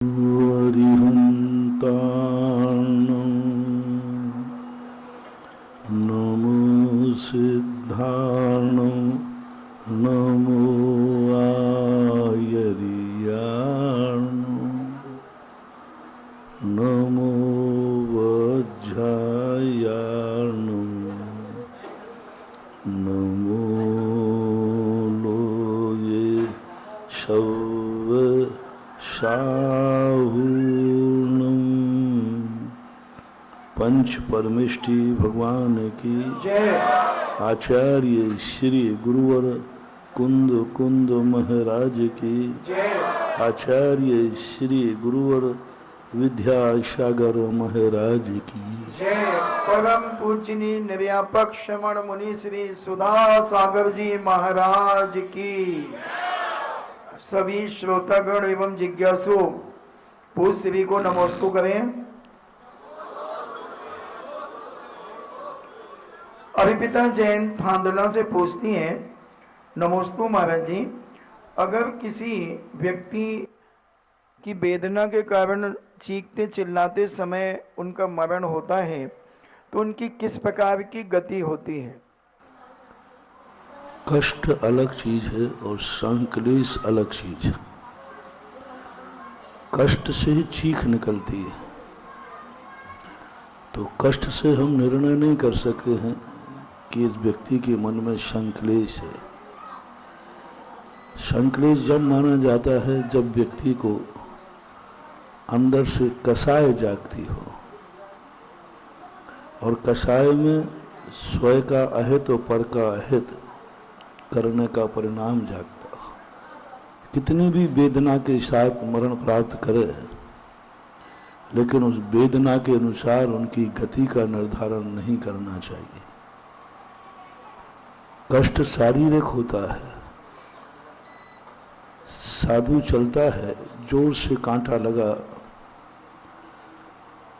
अरिहन्ताणं नमो सिद्धाणं नमो आयर्याणं नमो वज्रायाणं नमो लोये शव शाहूणम। पंच परमेष्टि भगवान की जय। आचार्य श्री गुरुवर कुंद कुंद महाराज की जय। आचार्य श्री गुरुवर विद्यासागर महाराज की जय। परम पूजनीय निर्व्यापक श्रमण मुनि श्री सुधा सागर जी महाराज की। सभी श्रोतागण एवं जिज्ञासु पूज्य श्री को नमस्कार करें। अभिपिता जैन थांदला से पूछती हैं, नमस्ते महाराज जी, अगर किसी व्यक्ति की वेदना के कारण चीखते चिल्लाते समय उनका मरण होता है तो उनकी किस प्रकार की गति होती है? कष्ट अलग चीज है और संक्लेश अलग चीज है। कष्ट से ही चीख निकलती है, तो कष्ट से हम निर्णय नहीं कर सकते हैं कि इस व्यक्ति के मन में संक्लेश है। संक्लेश जब माना जाता है जब व्यक्ति को अंदर से कसाय जागती हो, और कसाय में स्वयं का अहित और पर का अहित करने का परिणाम जागता हो। कितनी भी वेदना के साथ मरण प्राप्त करे, लेकिन उस वेदना के अनुसार उनकी गति का निर्धारण नहीं करना चाहिए। कष्ट शारीरिक होता है। साधु चलता है, जोर से कांटा लगा,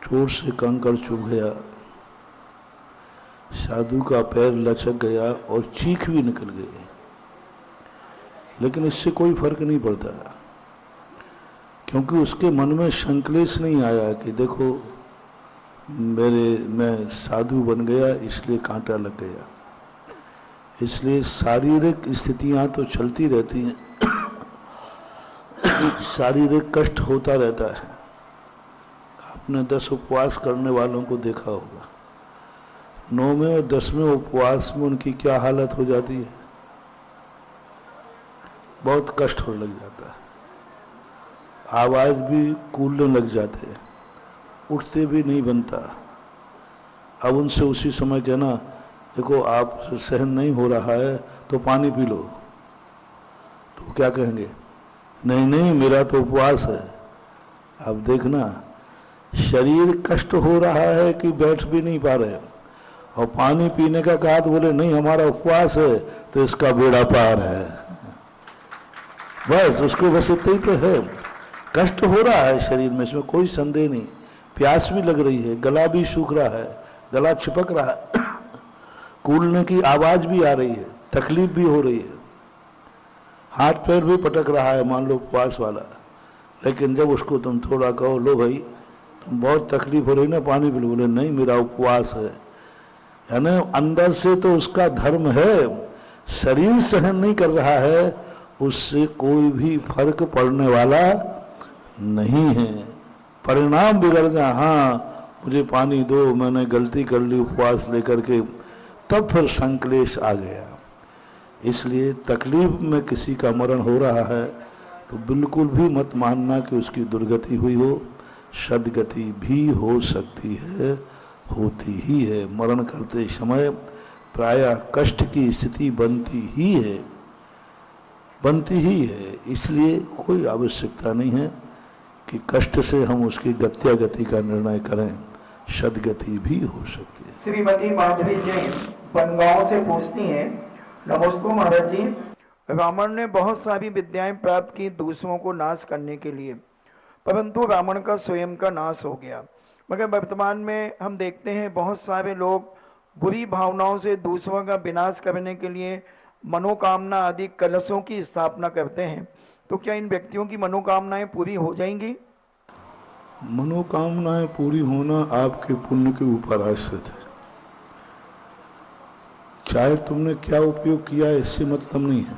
जोर से कंकड़ चुभ गया, साधु का पैर लचक गया और चीख भी निकल गई, लेकिन इससे कोई फर्क नहीं पड़ता, क्योंकि उसके मन में संक्लेश नहीं आया कि देखो मैं साधु बन गया इसलिए कांटा लग गया। इसलिए शारीरिक स्थितियां तो चलती रहती हैं, शारीरिक कष्ट होता रहता है। आपने 10 उपवास करने वालों को देखा होगा, 9वें और 10वें उपवास में उनकी क्या हालत हो जाती है, बहुत कष्ट होने लग जाता है, आवाज भी कूदने लग जाते हैं, उठते भी नहीं बनता। अब उनसे उसी समय कहना, देखो आप सहन नहीं हो रहा है तो पानी पी लो, तो क्या कहेंगे? नहीं नहीं, मेरा तो उपवास है। अब देखना, शरीर कष्ट हो रहा है कि बैठ भी नहीं पा रहे, और पानी पीने का कहा तो बोले नहीं हमारा उपवास है तो इसका बेड़ा पार है। बस उसको बस इतना ही तो है। कष्ट हो रहा है शरीर में, इसमें कोई संदेह नहीं। प्यास भी लग रही है, गला भी सूख रहा है, गला चिपक रहा है, कूलने की आवाज भी आ रही है, तकलीफ भी हो रही है, हाथ पैर भी पटक रहा है, मान लो उपवास वाला। लेकिन जब उसको तुम थोड़ा कहो, लो भाई तुम बहुत तकलीफ हो रही ना, पानी पी लो, बोले नहीं मेरा उपवास है। यानी अंदर से तो उसका धर्म है, शरीर सहन नहीं कर रहा है, उससे कोई भी फर्क पड़ने वाला नहीं है। परिणाम बिगड़ जाए, हाँ मुझे पानी दो, मैंने गलती कर ली उपवास लेकर के, तब फिर संक्लेश आ गया। इसलिए तकलीफ में किसी का मरण हो रहा है तो बिल्कुल भी मत मानना कि उसकी दुर्गति हुई हो, सदगति भी हो सकती है, होती ही है। मरण करते समय प्रायः कष्ट की स्थिति बनती ही है। इसलिए कोई आवश्यकता नहीं है कि कष्ट से हम उसकी गति का निर्णय करें, सदगति भी हो सकती है। श्रीमती माधवी जैन बनगांव से पूछती हैं, नमस्ते महाराज जी, रावण ने बहुत सारी विद्याएं प्राप्त की दूसरों को नाश करने के लिए, परंतु रावण का स्वयं का नाश हो गया। मगर वर्तमान में हम देखते हैं बहुत सारे लोग बुरी भावनाओं से दूसरों का विनाश करने के लिए मनोकामना आदि कलशों की स्थापना करते हैं, तो क्या इन व्यक्तियों की मनोकामनाएं पूरी हो जाएंगी? मनोकामनाएं पूरी होना आपके पुण्य के ऊपर आश्रित है। चाहे तुमने क्या उपयोग किया है इससे मतलब नहीं है।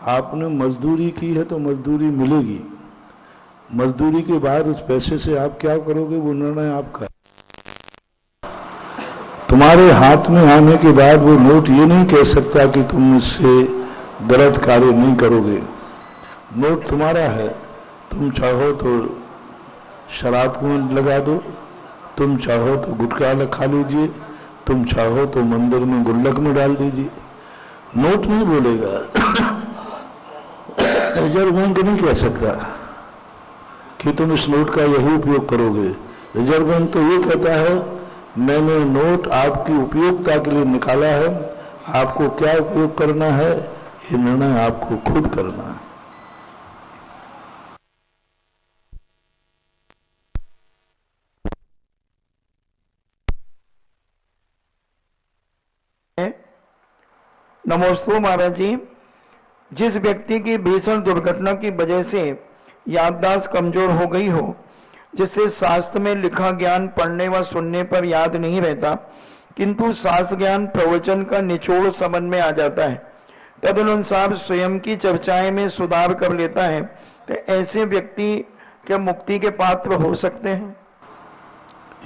आपने मजदूरी की है तो मजदूरी मिलेगी। मजदूरी के बाद उस पैसे से आप क्या करोगे वो निर्णय आपका है। तुम्हारे हाथ में आने के बाद वो नोट ये नहीं कह सकता कि तुम इससे गलत कार्य नहीं करोगे। नोट तुम्हारा है, तुम चाहो तो शराब में लगा दो, तुम चाहो तो गुटखा खा लीजिए, तुम चाहो तो मंदिर में गुल्लक में डाल दीजिए। नोट नहीं बोलेगा। रिजर्व बैंक नहीं कह सकता कि तुम इस नोट का यही उपयोग करोगे। रिजर्व बैंक तो ये कहता है मैंने नोट आपकी उपयोगिता के लिए निकाला है, आपको क्या उपयोग करना है ये निर्णय आपको खुद करना है। नमोस्तु महाराज जी। जिस व्यक्ति की भीषण दुर्घटना की वजह से याददाश्त कमजोर हो गई हो, जिससे शास्त्र में लिखा ज्ञान पढ़ने व सुनने पर याद नहीं रहता, किंतु शास्त्र ज्ञान प्रवचन का निचोड़ समझ में आ जाता है, तदनुसार स्वयं की चर्चाएं में सुधार कर लेता है, तो ऐसे व्यक्ति क्या मुक्ति के पात्र हो सकते हैं?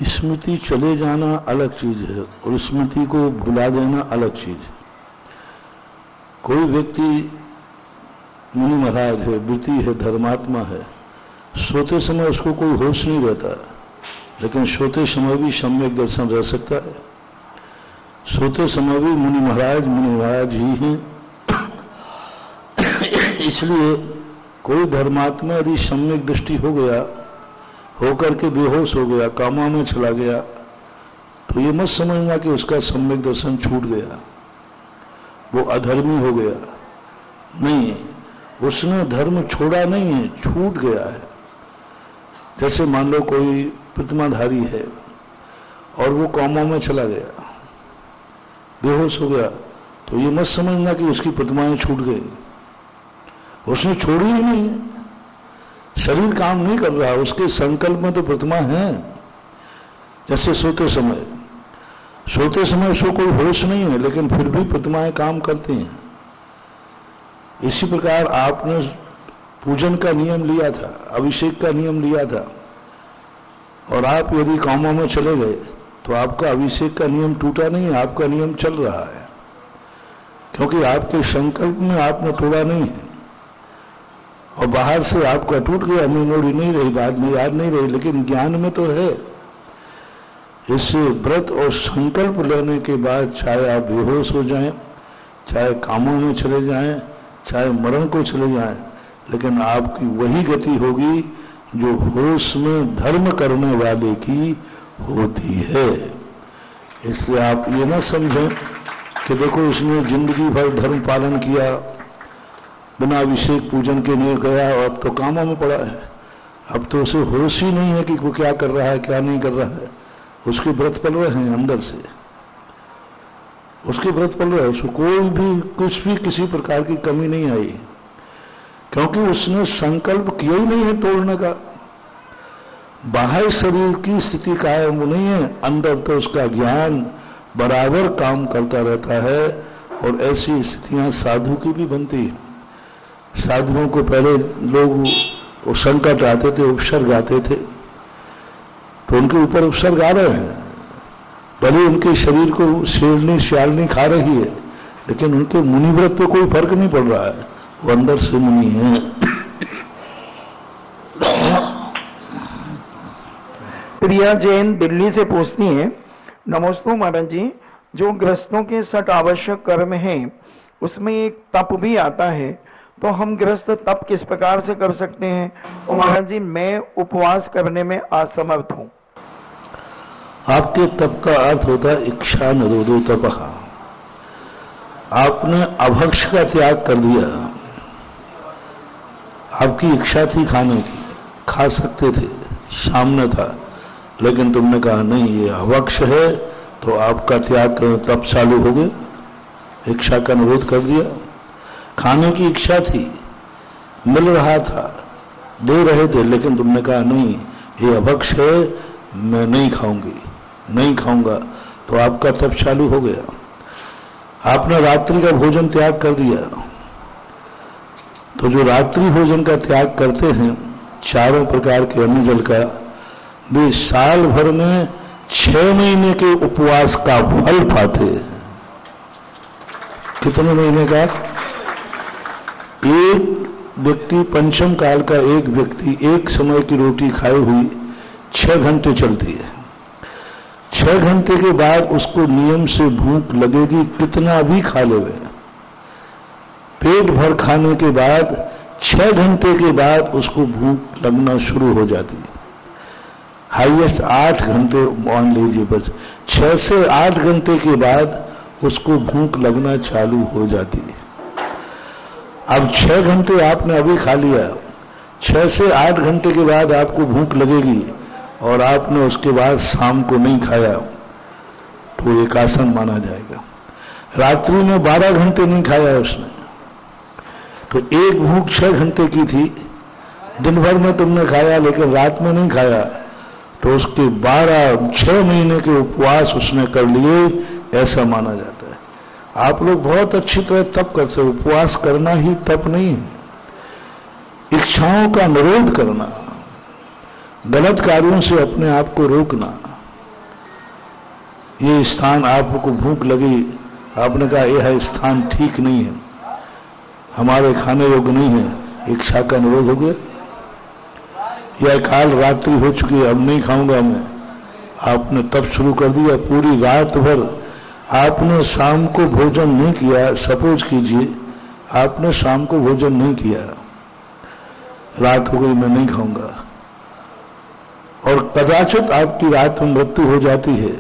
स्मृति चले जाना अलग चीज है और स्मृति को भुला देना अलग चीज है। कोई व्यक्ति मुनि महाराज है, वृत्ति है, धर्मात्मा है, सोते समय उसको कोई होश नहीं रहता, लेकिन सोते समय भी सम्यक दर्शन रह सकता है। सोते समय भी मुनि महाराज ही हैं। इसलिए कोई धर्मात्मा यदि सम्यक दृष्टि हो गया, होकर के बेहोश हो गया, कामा में चला गया, तो ये मत समझना कि उसका सम्यक दर्शन छूट गया, वो अधर्मी हो गया। नहीं, उसने धर्म छोड़ा नहीं है, छूट गया है। जैसे मान लो कोई प्रतिमाधारी है और वो कौमा में चला गया, बेहोश हो गया, तो ये मत समझना कि उसकी प्रतिमाएं छूट गई। उसने छोड़ी ही नहीं है, शरीर काम नहीं कर रहा, उसके संकल्प में तो प्रतिमा है। जैसे सोते समय उसको कोई होश नहीं है, लेकिन फिर भी प्रतिमाएं काम करती हैं। इसी प्रकार आपने पूजन का नियम लिया था, अभिषेक का नियम लिया था, और आप यदि कामों में चले गए तो आपका अभिषेक का नियम टूटा नहीं है, आपका नियम चल रहा है, क्योंकि आपके संकल्प में आपने तोड़ा नहीं है। और बाहर से आपका टूट गया, मेमोरी नहीं रही, बाद में याद नहीं रही, लेकिन ज्ञान में तो है। इससे व्रत और संकल्प लेने के बाद चाहे आप बेहोश हो जाएं, चाहे कामों में चले जाएं, चाहे मरण को चले जाएं, लेकिन आपकी वही गति होगी जो होश में धर्म करने वाले की होती है। इसलिए आप ये ना समझें कि देखो इसने जिंदगी भर धर्म पालन किया, बिना अभिषेक पूजन के नहीं गया और अब तो कामों में पड़ा है, अब तो उसे होश ही नहीं है कि वो क्या कर रहा है क्या नहीं कर रहा है। उसके व्रत पल रहे हैं अंदर से, उसके व्रत पल रहे हैं, उसको कोई भी कुछ भी किसी प्रकार की कमी नहीं आई, क्योंकि उसने संकल्प किया ही नहीं है तोड़ने का। बाहर शरीर की स्थिति कायम नहीं है, अंदर तो उसका ज्ञान बराबर काम करता रहता है। और ऐसी स्थितियां साधु की भी बनती है। साधुओं को पहले लोग संकट आते थे, उपसर्ग आते थे, तो उनके ऊपर उपसर्ग आ रहे हैं, भले उनके शरीर को शेरनी श्यालनी खा रही है, लेकिन उनके मुनि व्रत पे कोई फर्क नहीं पड़ रहा है, वो अंदर से मुनि है। प्रिया जैन दिल्ली से पूछती हैं, नमोस्तु महाराज जी, जो गृहस्थों के 6 आवश्यक कर्म हैं उसमें एक तप भी आता है, तो हम गृहस्थ तप किस प्रकार से कर सकते हैं? और महाराज जी मैं उपवास करने में असमर्थ हूं। आपके तप का अर्थ होता है इच्छा निरोधो तपः। आपने अभक्ष का त्याग कर दिया। आपकी इच्छा थी खाने की, खा सकते थे, सामने था, लेकिन तुमने कहा नहीं ये अभक्ष है, तो आपका त्याग तप चालू हो गया, इच्छा का निरोध कर दिया। खाने की इच्छा थी, मिल रहा था, दे रहे थे, लेकिन तुमने कहा नहीं ये अभक्ष है, मैं नहीं खाऊंगी, नहीं खाऊंगा, तो आपका तप चालू हो गया। आपने रात्रि का भोजन त्याग कर दिया, तो जो रात्रि भोजन का त्याग करते हैं चारों प्रकार के अन्न जल का, वे साल भर में 6 महीने के उपवास का फल पाते हैं। कितने महीने का? एक व्यक्ति, पंचम काल का एक व्यक्ति एक समय की रोटी खाई हुई 6 घंटे चलती है। 6 घंटे के बाद उसको नियम से भूख लगेगी, कितना भी खा लेवे। पेट भर खाने के बाद 6 घंटे के बाद उसको भूख लगना शुरू हो जाती है। हाईएस्ट 8 घंटे मान लीजिए, बस 6 से 8 घंटे के बाद उसको भूख लगना चालू हो जाती है। अब 6 घंटे आपने अभी खा लिया, 6 से 8 घंटे के बाद आपको भूख लगेगी और आपने उसके बाद शाम को नहीं खाया, तो एकासन माना जाएगा। रात्रि में 12 घंटे नहीं खाया उसने, तो एक भूख 6 घंटे की थी, दिन भर में तुमने खाया लेकिन रात में नहीं खाया, तो उसके 6 महीने के उपवास उसने कर लिए, ऐसा माना जाता है। आप लोग बहुत अच्छी तरह तप कर सकते। उपवास करना ही तप नहीं है, इच्छाओं का निरोध करना, गलत कार्यों से अपने आप को रोकना। ये स्थान आपको भूख लगी, आपने कहा यह स्थान ठीक नहीं है, हमारे खाने योग्य नहीं है, इच्छा का निरोध हो गया। यह काल रात्रि हो चुकी है, अब नहीं खाऊंगा मैं, आपने तप शुरू कर दिया। पूरी रात भर आपने शाम को भोजन नहीं किया, सपोज कीजिए आपने शाम को भोजन नहीं किया, रात हो गई, मैं नहीं खाऊंगा, और कदाचित आपकी रात में मृत्यु हो जाती है,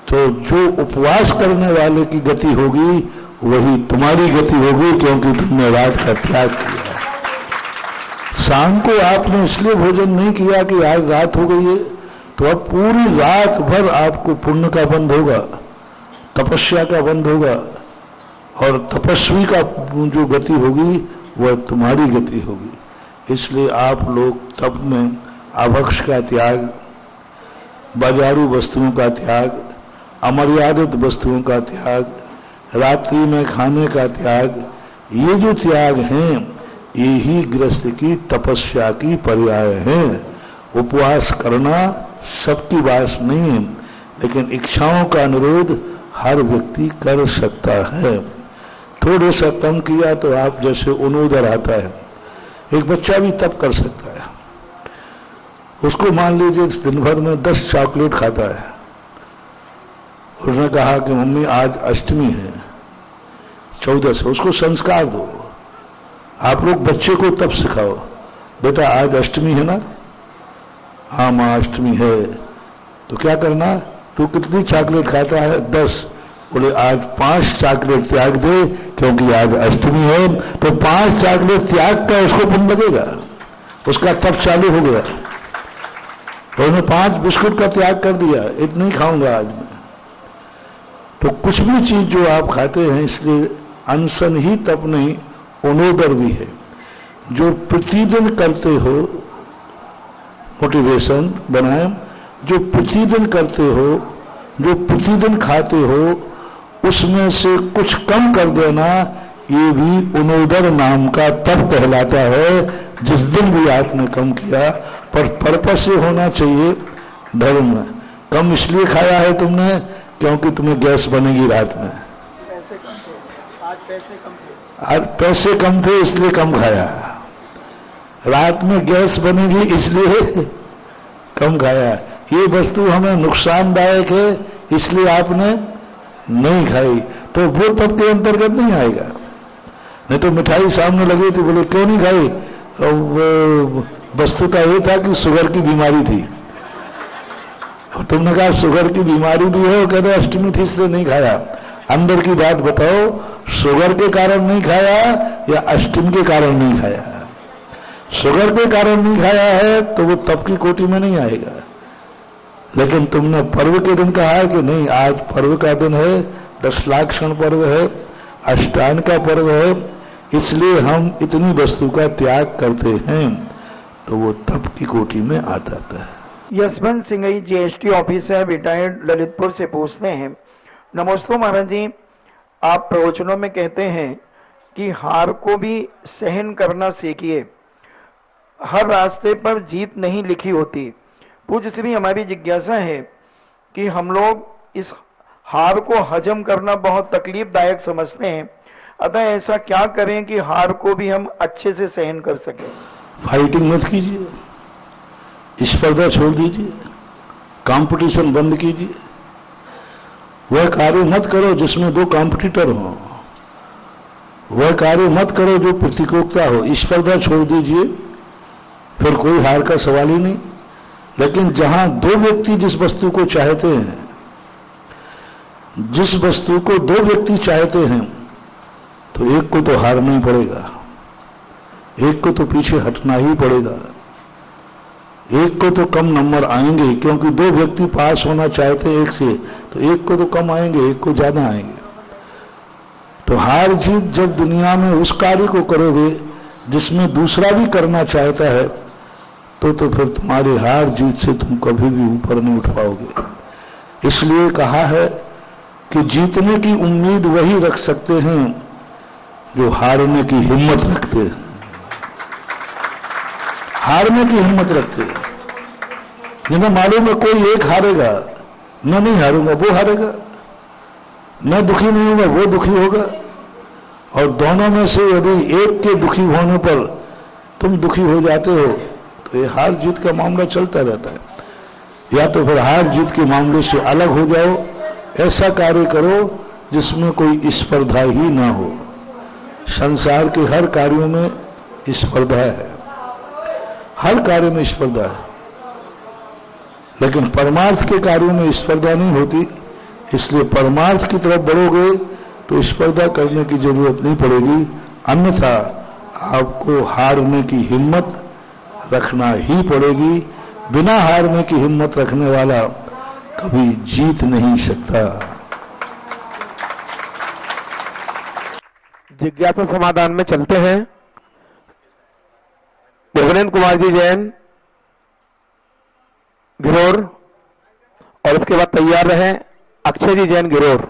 तो जो उपवास करने वाले की गति होगी वही तुम्हारी गति होगी, क्योंकि तुमने रात का त्याग किया। शाम को आपने इसलिए भोजन नहीं किया कि आज रात हो गई है, तो अब पूरी रात भर आपको पुण्य का बंध होगा, तपस्या का बंध होगा, और तपस्वी का जो गति होगी वह तुम्हारी गति होगी। इसलिए आप लोग तप में अभक्ष का त्याग, बाजारू वस्तुओं का त्याग, अमर्यादित वस्तुओं का त्याग, रात्रि में खाने का त्याग, ये जो त्याग हैं ये ही गृहस्थ की तपस्या की पर्याय है। उपवास करना सबकी वास नहीं है, लेकिन इच्छाओं का निरोध हर व्यक्ति कर सकता है। थोड़े सा कम किया तो आप जैसे उनोदर आता है, एक बच्चा भी तप कर सकता है। उसको मान लीजिए दिन भर में 10 चॉकलेट खाता है, उसने कहा कि मम्मी आज अष्टमी है 14 से, उसको संस्कार दो। आप लोग बच्चे को तब सिखाओ, बेटा आज अष्टमी है ना, हाँ माँ अष्टमी है, तो क्या करना, तू कितनी चॉकलेट खाता है, 10, बोले आज 5 चॉकलेट त्याग दे क्योंकि आज अष्टमी है, तो 5 चॉकलेट त्याग का उसको पुण्य लगेगा, उसका तप चालू हो गया। तो उन्होंने 5 बिस्कुट का त्याग कर दिया, इतना ही खाऊंगा आज मैं। तो कुछ भी चीज जो आप खाते हैं, इसलिए अनशन ही तप नहीं, उनोदर भी है। जो प्रतिदिन करते हो, मोटिवेशन बनाए, जो प्रतिदिन करते हो, जो प्रतिदिन खाते हो, उसमें से कुछ कम कर देना, ये भी उनोदर नाम का तप कहलाता है। जिस दिन भी आपने कम किया, पर पर्पस से होना चाहिए धर्म। कम इसलिए खाया है तुमने क्योंकि तुम्हें गैस बनेगी रात में, पैसे कम थे, आज पैसे कम थे, आज पैसे कम थे इसलिए कम खाया, रात में गैस बनेगी इसलिए कम खाया। ये वस्तु हमें नुकसानदायक है इसलिए आपने नहीं खाई, तो वो तब के अंतर्गत नहीं आएगा। नहीं तो मिठाई सामने लगी थी, बोले क्यों नहीं खाई, वो वस्तुता ये था कि शुगर की बीमारी थी, और तुमने कहा शुगर की बीमारी भी है, कहते अष्टमी थी इसलिए नहीं खाया। अंदर की बात बताओ, शुगर के कारण नहीं खाया या अष्टमी के कारण नहीं खाया? शुगर के कारण नहीं खाया है तो वो तप की कोटि में नहीं आएगा। लेकिन तुमने पर्व के दिन कहा है कि नहीं, आज पर्व का दिन है, 10 लाक्षण पर्व है, अष्टांग का पर्व है, इसलिए हम इतनी वस्तु का त्याग करते हैं। तो वो तप की कोटि में आ जाता है। Yashwant Singh GST officer retired Lalitpur से पूछते हैं, नमस्ते महाराज जी, आप प्रवचनों में कहते हैं कि हार को भी सहन करना सीखिए, हर रास्ते पर जीत नहीं लिखी होती। पूज्य श्री, हमारी जिज्ञासा है कि हम लोग इस हार को हजम करना बहुत तकलीफदायक समझते हैं, अतः ऐसा क्या करें कि हार को भी हम अच्छे से सहन कर सकें? फाइटिंग मत कीजिए, स्पर्धा छोड़ दीजिए, कंपटीशन बंद कीजिए, वह कार्य मत करो जिसमें दो कॉम्पिटिटर हो, वह कार्य मत करो जो प्रतियोगिता हो, स्पर्धा छोड़ दीजिए, फिर कोई हार का सवाल ही नहीं। लेकिन जहां दो व्यक्ति जिस वस्तु को चाहते हैं, जिस वस्तु को दो व्यक्ति चाहते हैं, तो एक को तो हारना ही पड़ेगा, एक को तो पीछे हटना ही पड़ेगा, एक को तो कम नंबर आएंगे, क्योंकि दो व्यक्ति पास होना चाहते हैं एक से, तो एक को तो कम आएंगे, एक को ज्यादा आएंगे। तो हार जीत जब दुनिया में उस कार्य को करोगे जिसमें दूसरा भी करना चाहता है, तो फिर तुम्हारी हार जीत से तुम कभी भी ऊपर नहीं उठ पाओगे। इसलिए कहा है कि जीतने की उम्मीद वही रख सकते हैं जो हारने की हिम्मत रखते हैं, हारने की हिम्मत रखते हैं। जिन्हें मालूम है कोई एक हारेगा, मैं नहीं हारूंगा, वो हारेगा, मैं दुखी नहीं होगा, वो दुखी होगा, और दोनों में से यदि एक के दुखी होने पर तुम दुखी हो जाते हो, तो ये हार जीत का मामला चलता रहता है। या तो फिर हार जीत के मामले से अलग हो जाओ, ऐसा कार्य करो जिसमें कोई स्पर्धा ही ना हो। संसार के हर कार्यों में स्पर्धा है, हर कार्य में स्पर्धा है, लेकिन परमार्थ के कार्यों में स्पर्धा नहीं होती। इसलिए परमार्थ की तरफ बढ़ोगे तो स्पर्धा करने की जरूरत नहीं पड़ेगी, अन्यथा आपको हारने की हिम्मत रखना ही पड़ेगी। बिना हारने की हिम्मत रखने वाला कभी जीत नहीं सकता। जिज्ञासा समाधान में चलते हैं। देवेंद्र कुमार जी जैन गिरोर, और इसके बाद तैयार रहे अक्षय जी जैन गिरोर।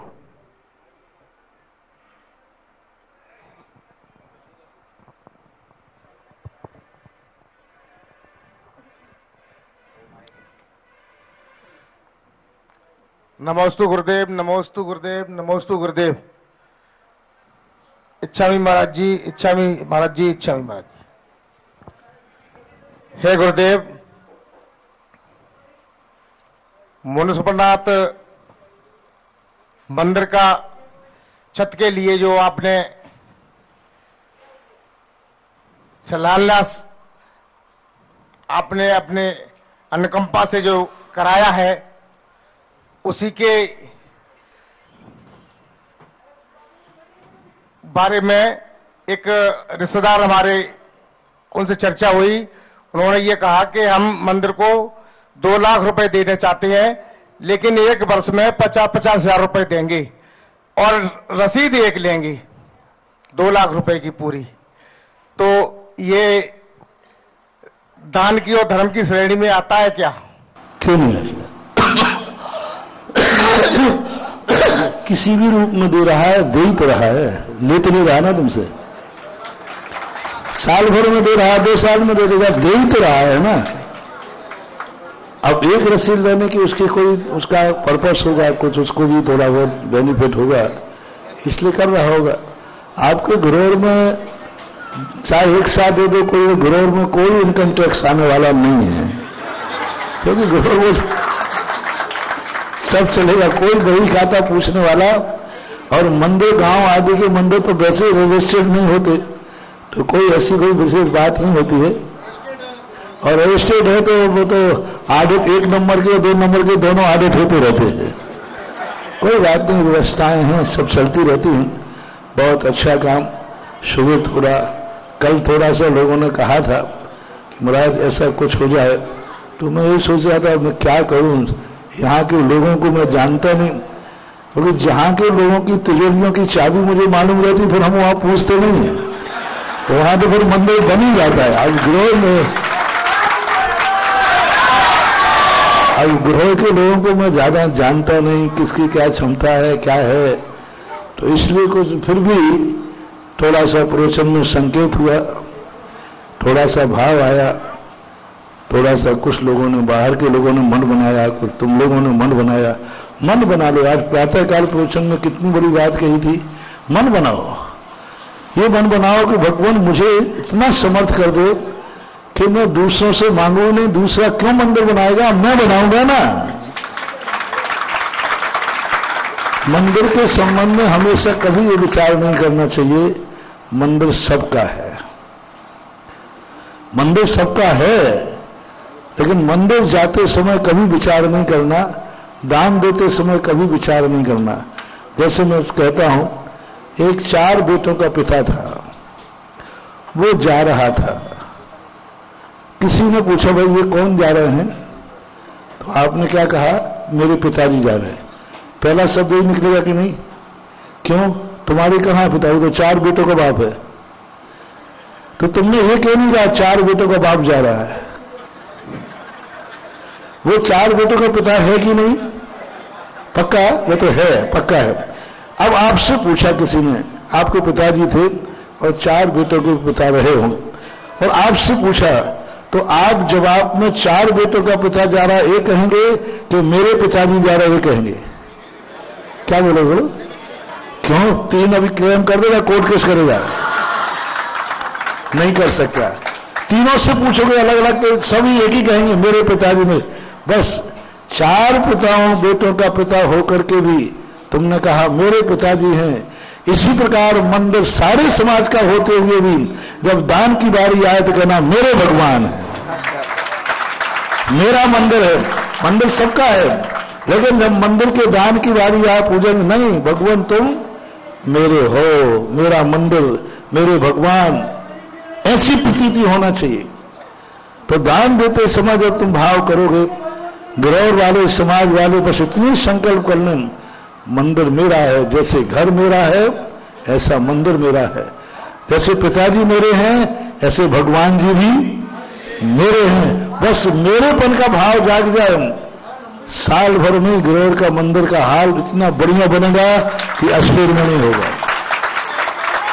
नमोस्तु गुरुदेव, नमोस्तु गुरुदेव, नमोस्तु गुरुदेव। इच्छामी महाराज जी, इच्छामी महाराज जी, इच्छामी महाराज जी। हे गुरुदेव, मुनुस्वरनाथ मंदिर का छत के लिए जो आपने शिलान्यास आपने अपने अनुकंपा से जो कराया है, उसी के बारे में एक रिश्तेदार हमारे, उनसे चर्चा हुई। उन्होंने ये कहा कि हम मंदिर को 2 लाख रुपए देना चाहते हैं, लेकिन एक वर्ष में 50-50 हजार रुपए देंगे और रसीद एक लेंगे 2 लाख रुपए की पूरी। तो ये दान की और धर्म की श्रेणी में आता है क्या? क्यों नहीं आएगा? किसी भी रूप में दे रहा है, दे ही तो रहा है, ले तो नहीं रहा ना तुमसे। साल भर में दे रहा है, 2 साल में दे देगा, दे ही तो रहा है ना। अब एक रसीद लेने की उसकी कोई उसका पर्पस होगा, कुछ उसको भी थोड़ा बहुत बेनिफिट होगा, इसलिए कर रहा होगा। आपके घरोर में चाहे एक साथ दे दो, कोई घरोर में कोई इनकम टैक्स आने वाला नहीं है, क्योंकि घरोर वो सब चलेगा, कोई बही खाता पूछने वाला। और मंदिर, गांव आदि के मंदिर तो वैसे रजिस्टर्ड नहीं होते, तो कोई ऐसी कोई विशेष बात नहीं होती है। और रजिस्टर्ड है तो वो तो ऑडिट 1 नंबर के 2 नंबर के दोनों ऑडिट होते रहते हैं, कोई बात नहीं, व्यवस्थाएं हैं, सब चलती रहती हैं। बहुत अच्छा काम। सुबह कल थोड़ा सा लोगों ने कहा था कि महाराज ऐसा कुछ हो जाए, तो मैं यही सोच रहा था मैं क्या करूं। यहाँ के लोगों को मैं जानता नहीं, क्योंकि जहाँ के लोगों की तिजोरियों की चाबी मुझे मालूम रहती, फिर हम वहाँ पूछते नहीं है, तो वहाँ तो फिर मंदिर बन ही जाता है। आज गृह में अब ग्रह के लोगों को मैं ज्यादा जानता नहीं, किसकी क्या क्षमता है क्या है, तो इसलिए कुछ फिर भी थोड़ा सा प्रवचन में संकेत हुआ, थोड़ा सा भाव आया, थोड़ा सा कुछ लोगों ने, बाहर के लोगों ने मन बनाया, कुछ तुम लोगों ने मन बनाया। मन बना लो। आज प्रातःकाल प्रवचन में कितनी बड़ी बात कही थी, मन बनाओ। ये मन बनाओ कि भगवान मुझे इतना समर्थ कर दे कि मैं दूसरों से मांगू नहीं, दूसरा क्यों मंदिर बनाएगा, मैं बनाऊंगा ना। मंदिर के संबंध में हमेशा कभी ये विचार नहीं करना चाहिए मंदिर सबका है। मंदिर सबका है, लेकिन मंदिर जाते समय कभी विचार नहीं करना, दान देते समय कभी विचार नहीं करना। जैसे मैं कहता हूं, एक 4 बेटों का पिता था, वो जा रहा था। किसी ने पूछा भाई ये कौन जा रहे हैं, तो आपने क्या कहा, मेरे पिताजी जा रहे हैं। पहला शब्द ही निकलेगा कि नहीं, क्यों, तुम्हारे कहां पिता, वो तो 4 बेटों का बाप है। तो तुमने ये क्यों नहीं कहा 4 बेटों का बाप जा रहा है, वो 4 बेटों का पिता है कि नहीं, पक्का, वो तो है, पक्का है। अब आपसे पूछा किसी ने, आपके पिताजी थे और 4 बेटों के पिता रहे हों, और आपसे पूछा, तो आप जवाब में 4 बेटों का पिता जा रहा है ये कहेंगे कि मेरे पिताजी जा रहे ये कहेंगे, क्या बोलो बोलो, क्यों, 3 अभी क्लेम कर देगा, कोर्ट केस करेगा, नहीं कर सकता। तीनों से पूछोगे अलग अलग तो सभी एक ही कहेंगे मेरे पिताजी में। बस 4 पिताओं बेटों का पिता होकर के भी तुमने कहा मेरे पिताजी हैं। इसी प्रकार मंदिर सारे समाज का होते हुए भी जब दान की बारी आए तो कहना मेरे भगवान है, मेरा मंदिर है। मंदिर सबका है, लेकिन जब मंदिर के दान की बारी आए पूजन, नहीं, भगवान तुम मेरे हो, मेरा मंदिर, मेरे भगवान, ऐसी प्रतीति होना चाहिए। तो दान देते समय जब तुम भाव करोगे, गृह वाले समाज वाले बस इतनी संकल्प कर लें, मंदिर मेरा है, जैसे घर मेरा है ऐसा मंदिर मेरा है, जैसे पिताजी मेरे हैं ऐसे भगवान जी भी मेरे हैं। बस मेरेपन का भाव जाग जाए, साल भर में गृह का मंदिर का हाल इतना बढ़िया बनेगा कि अस्थिर में नहीं होगा।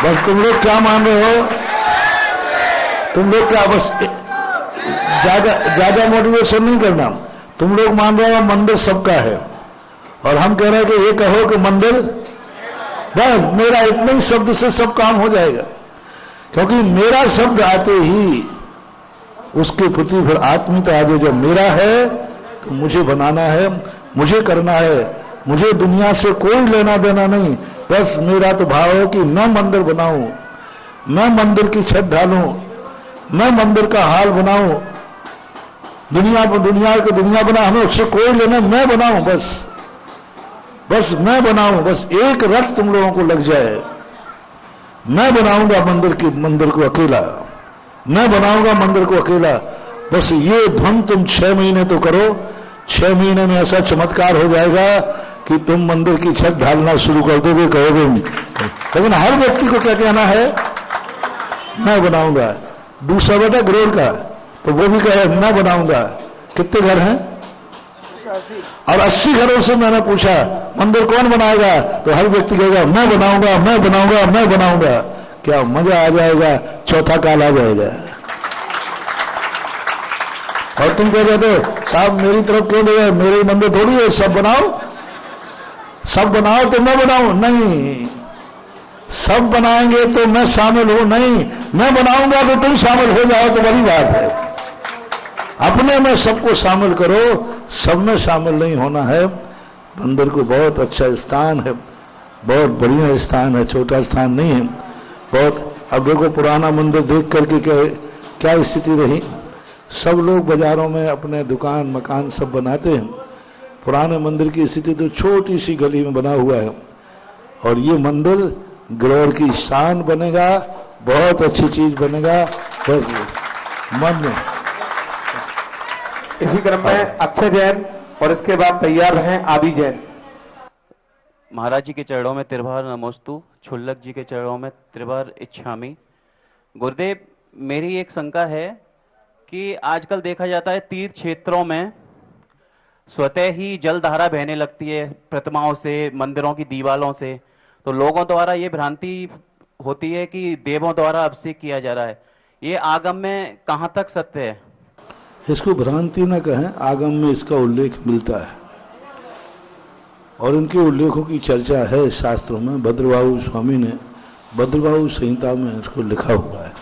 बस तुम लोग क्या मान रहे हो, तुम लोग क्या, बस ज्यादा मोटिवेशन नहीं करना। तुम लोग मान रहे हो मंदिर सबका है, और हम कह रहे हैं कि ये कहो कि मंदिर बस मेरा, इतने ही शब्द से सब काम हो जाएगा। क्योंकि मेरा शब्द आते ही उसके प्रति फिर आत्मीयता आ जाए। जब मेरा है तो मुझे बनाना है, मुझे करना है, मुझे दुनिया से कोई लेना देना नहीं। बस मेरा तो भाव है कि मैं मंदिर बनाऊं, मैं मंदिर की छत ढालूं, मैं मंदिर का हाल बनाऊं, दुनिया बना, हमें उससे कोई लेना, मैं बनाऊं, बस मैं बनाऊं, बस एक रट तुम लोगों को लग जाए। मैं बनाऊंगा मंदिर को अकेला, मैं बनाऊंगा मंदिर को अकेला। बस ये ध्वन तुम 6 महीने तो करो, 6 महीने में ऐसा चमत्कार हो जाएगा कि तुम मंदिर की छत ढालना शुरू कर दोगे, कहोगे। लेकिन हर व्यक्ति को क्या कहना है, मैं बनाऊंगा। दूसरा बेटा गृह का, तो वो भी कहे मैं बनाऊंगा। कितने घर हैं, और 80 घरों से मैंने पूछा मंदिर कौन बनाएगा, तो हर व्यक्ति कहेगा मैं बनाऊंगा, मैं बनाऊंगा, मैं बनाऊंगा। क्या मजा आ जाएगा, चौथा काल आ जाएगा। और तुम कह जाते हो साहब मेरी तरफ क्यों देगा, मेरे मंदिर थोड़ी है, सब बनाओ, सब बनाओ तो मैं बनाऊं, नहीं, सब बनाएंगे तो मैं शामिल हूं, नहीं, मैं बनाऊंगा तो तुम शामिल हो जाओ, तो बड़ी बात है। अपने में सबको शामिल करो, सब में शामिल नहीं होना है। मंदिर को बहुत अच्छा स्थान है, बहुत बढ़िया स्थान है, छोटा स्थान नहीं है, बहुत। अब देखो पुराना मंदिर देख करके क्या स्थिति रही। सब लोग बाजारों में अपने दुकान मकान सब बनाते हैं, पुराने मंदिर की स्थिति तो छोटी सी गली में बना हुआ है। और ये मंदिर गृह की शान बनेगा, बहुत अच्छी चीज बनेगा। मन में इसी क्रम में अक्षय जैन, और इसके बाद तैयार रहें आदि जैन। महाराज जी के चरणों में त्रिभार नमोस्तु, छुल्लक जी के चरणों में त्रिभार इच्छामि। गुरुदेव, मेरी एक शंका है कि आजकल देखा जाता है तीर्थ क्षेत्रों में स्वतः ही जल धारा बहने लगती है प्रतिमाओं से, मंदिरों की दीवारों से। तो लोगों द्वारा ये भ्रांति होती है कि देवों द्वारा अभिषेक किया जा रहा है। ये आगम में कहाँ तक सत्य है? इसको भ्रांति न कहें, आगम में इसका उल्लेख मिलता है और इनके उल्लेखों की चर्चा है शास्त्रों में। भद्रबाहु स्वामी ने भद्रबाहु संहिता में इसको लिखा हुआ है,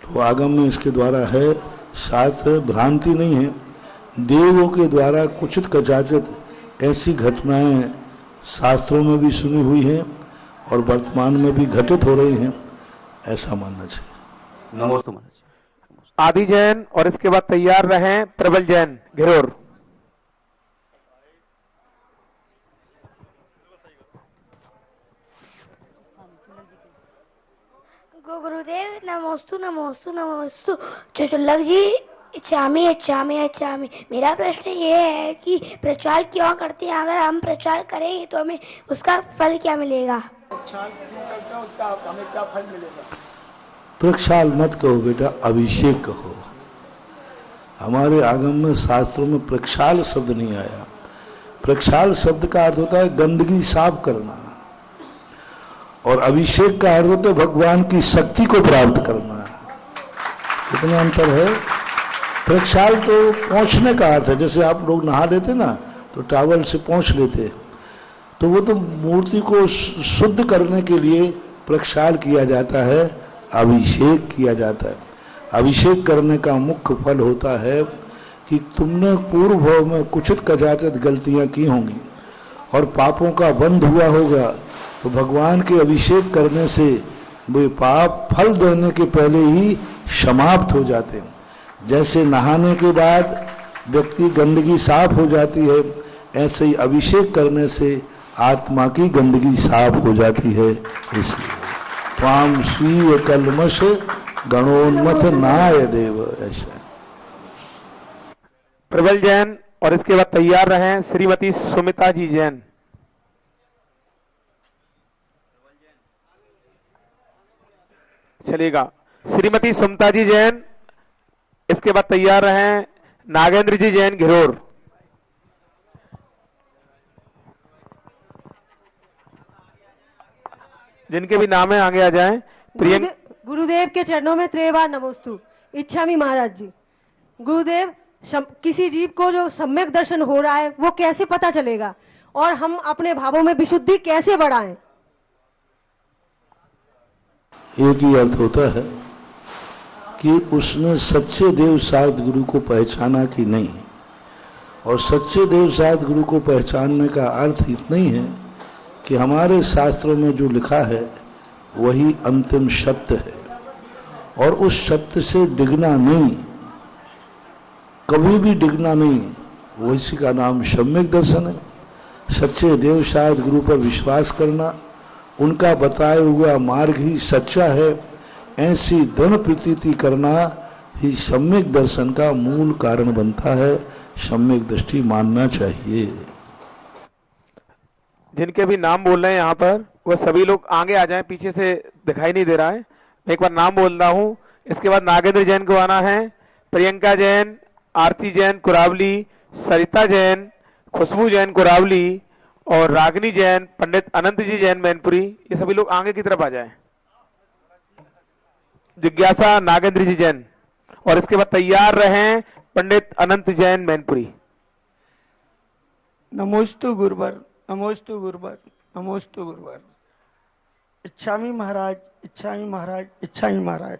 तो आगम में इसके द्वारा है। साथ भ्रांति नहीं है, देवों के द्वारा कुचित कचाचित ऐसी घटनाएं शास्त्रों में भी सुनी हुई हैं और वर्तमान में भी घटित हो रही हैं, ऐसा मानना चाहिए। नमोस्तु महाराज। आदि जैन और इसके बाद तैयार रहें प्रबल जैन घिरोर। गुरुदेव नमोस्तु नमोस्तु नमोस्तु। चुलक जी इच्छामी इच्छामी इच्छामी। मेरा प्रश्न ये है कि प्रचार क्यों करते हैं? अगर हम प्रचार करेंगे तो हमें उसका फल क्या मिलेगा? प्रक्षाल क्यों करता है, उसका हमें क्या फल मिलेगा? प्रक्षाल मत कहो बेटा, अभिषेक कहो। हमारे आगम में शास्त्रों में प्रक्षाल शब्द नहीं आया। प्रक्षाल शब्द का अर्थ होता है गंदगी साफ करना, और अभिषेक का अर्थ होता है भगवान की शक्ति को प्राप्त करना। कितना अंतर है। प्रक्षाल तो पोंछने का अर्थ है, जैसे आप लोग नहा लेते ना तो टॉवल से पोंछ लेते, तो वो तो मूर्ति को शुद्ध करने के लिए प्रक्षाल किया जाता है, अभिषेक किया जाता है। अभिषेक करने का मुख्य फल होता है कि तुमने पूर्व भाव में कुचित कचाचित गलतियां की होंगी और पापों का बंध हुआ होगा, तो भगवान के अभिषेक करने से वे पाप फल देने के पहले ही समाप्त हो जाते हैं। जैसे नहाने के बाद व्यक्ति गंदगी साफ हो जाती है, ऐसे ही अभिषेक करने से आत्मा की गंदगी साफ हो जाती है। इसलिए त्वाम स्वीय कलमश गणोन्मथ नाय देव। ऐसा प्रबल जैन और इसके बाद तैयार रहें श्रीमती सुमिता जी जैन। चलेगा श्रीमती सुमिता जी जैन, इसके बाद तैयार रहें नागेंद्र जी जैन घिरोर। जिनके भी नाम है आगे आ जाएं। प्रियंका गुरुदेव के चरणों में त्रेबार नमोस्तु। इच्छामी महाराज जी, गुरुदेव किसी जीव को जो सम्यक दर्शन हो रहा है वो कैसे पता चलेगा, और हम अपने भावों में विशुद्धि कैसे बढ़ाएं? एक ही अर्थ होता है कि उसने सच्चे देव साध गुरु को पहचाना कि नहीं, और सच्चे देव साध गुरु को पहचानने का अर्थ इतना ही है कि हमारे शास्त्रों में जो लिखा है वही अंतिम सत्य है, और उस सत्य से डिगना नहीं, कभी भी डिगना नहीं। वैसी का नाम सम्यक दर्शन है। सच्चे देव साध गुरु पर विश्वास करना, उनका बताया हुआ मार्ग ही सच्चा है, ऐसी दृढ़ प्रतीति करना ही सम्यक दर्शन का मूल कारण बनता है। सम्यक दृष्टि मानना चाहिए। जिनके भी नाम बोल रहे हैं यहाँ पर वो सभी लोग आगे आ जाएं, पीछे से दिखाई नहीं दे रहा है। मैं एक बार नाम बोल रहा हूँ, इसके बाद नागेंद्र जैन को आना है, प्रियंका जैन, आरती जैन कुरावली, सरिता जैन, खुशबू जैन कुरावली और रागनी जैन, पंडित अनंत जी जैन मैनपुरी। ये सभी लोग आगे की तरफ आ जाएं। जिज्ञासा नागेंद्र जी जैन, और इसके बाद तैयार रहें पंडित अनंत जैन मैनपुरी। नमोस्तु गुरुवर, नमोस्तु गुरुवर, नमोस्तु गुरुवर। इच्छामी महाराज, इच्छामी महाराज, इच्छामी महाराज।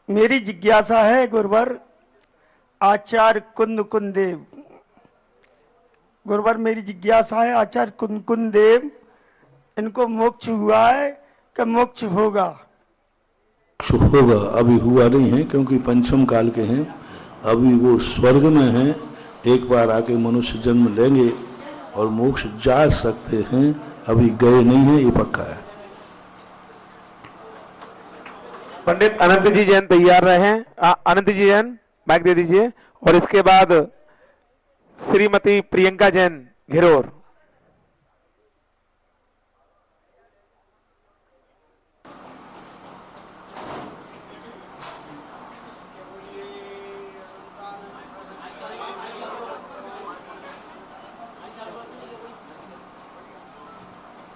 मेरी जिज्ञासा है गुरुवर, आचार्य कुंद कुंद देव। गुरुवर मेरी जिज्ञासा है, आचार्य कुंद कुंद देव, इनको मोक्ष हुआ है कि मोक्ष होगा? होगा, अभी हुआ नहीं है क्योंकि पंचम काल के हैं। अभी वो स्वर्ग में हैं, एक बार आके मनुष्य जन्म लेंगे और मोक्ष जा सकते हैं। अभी गए नहीं है, ये पक्का है। पंडित अनंत जी जैन तैयार रहे। अनंत जी जैन माइक दे दीजिए, और इसके बाद श्रीमती प्रियंका जैन घिरोर।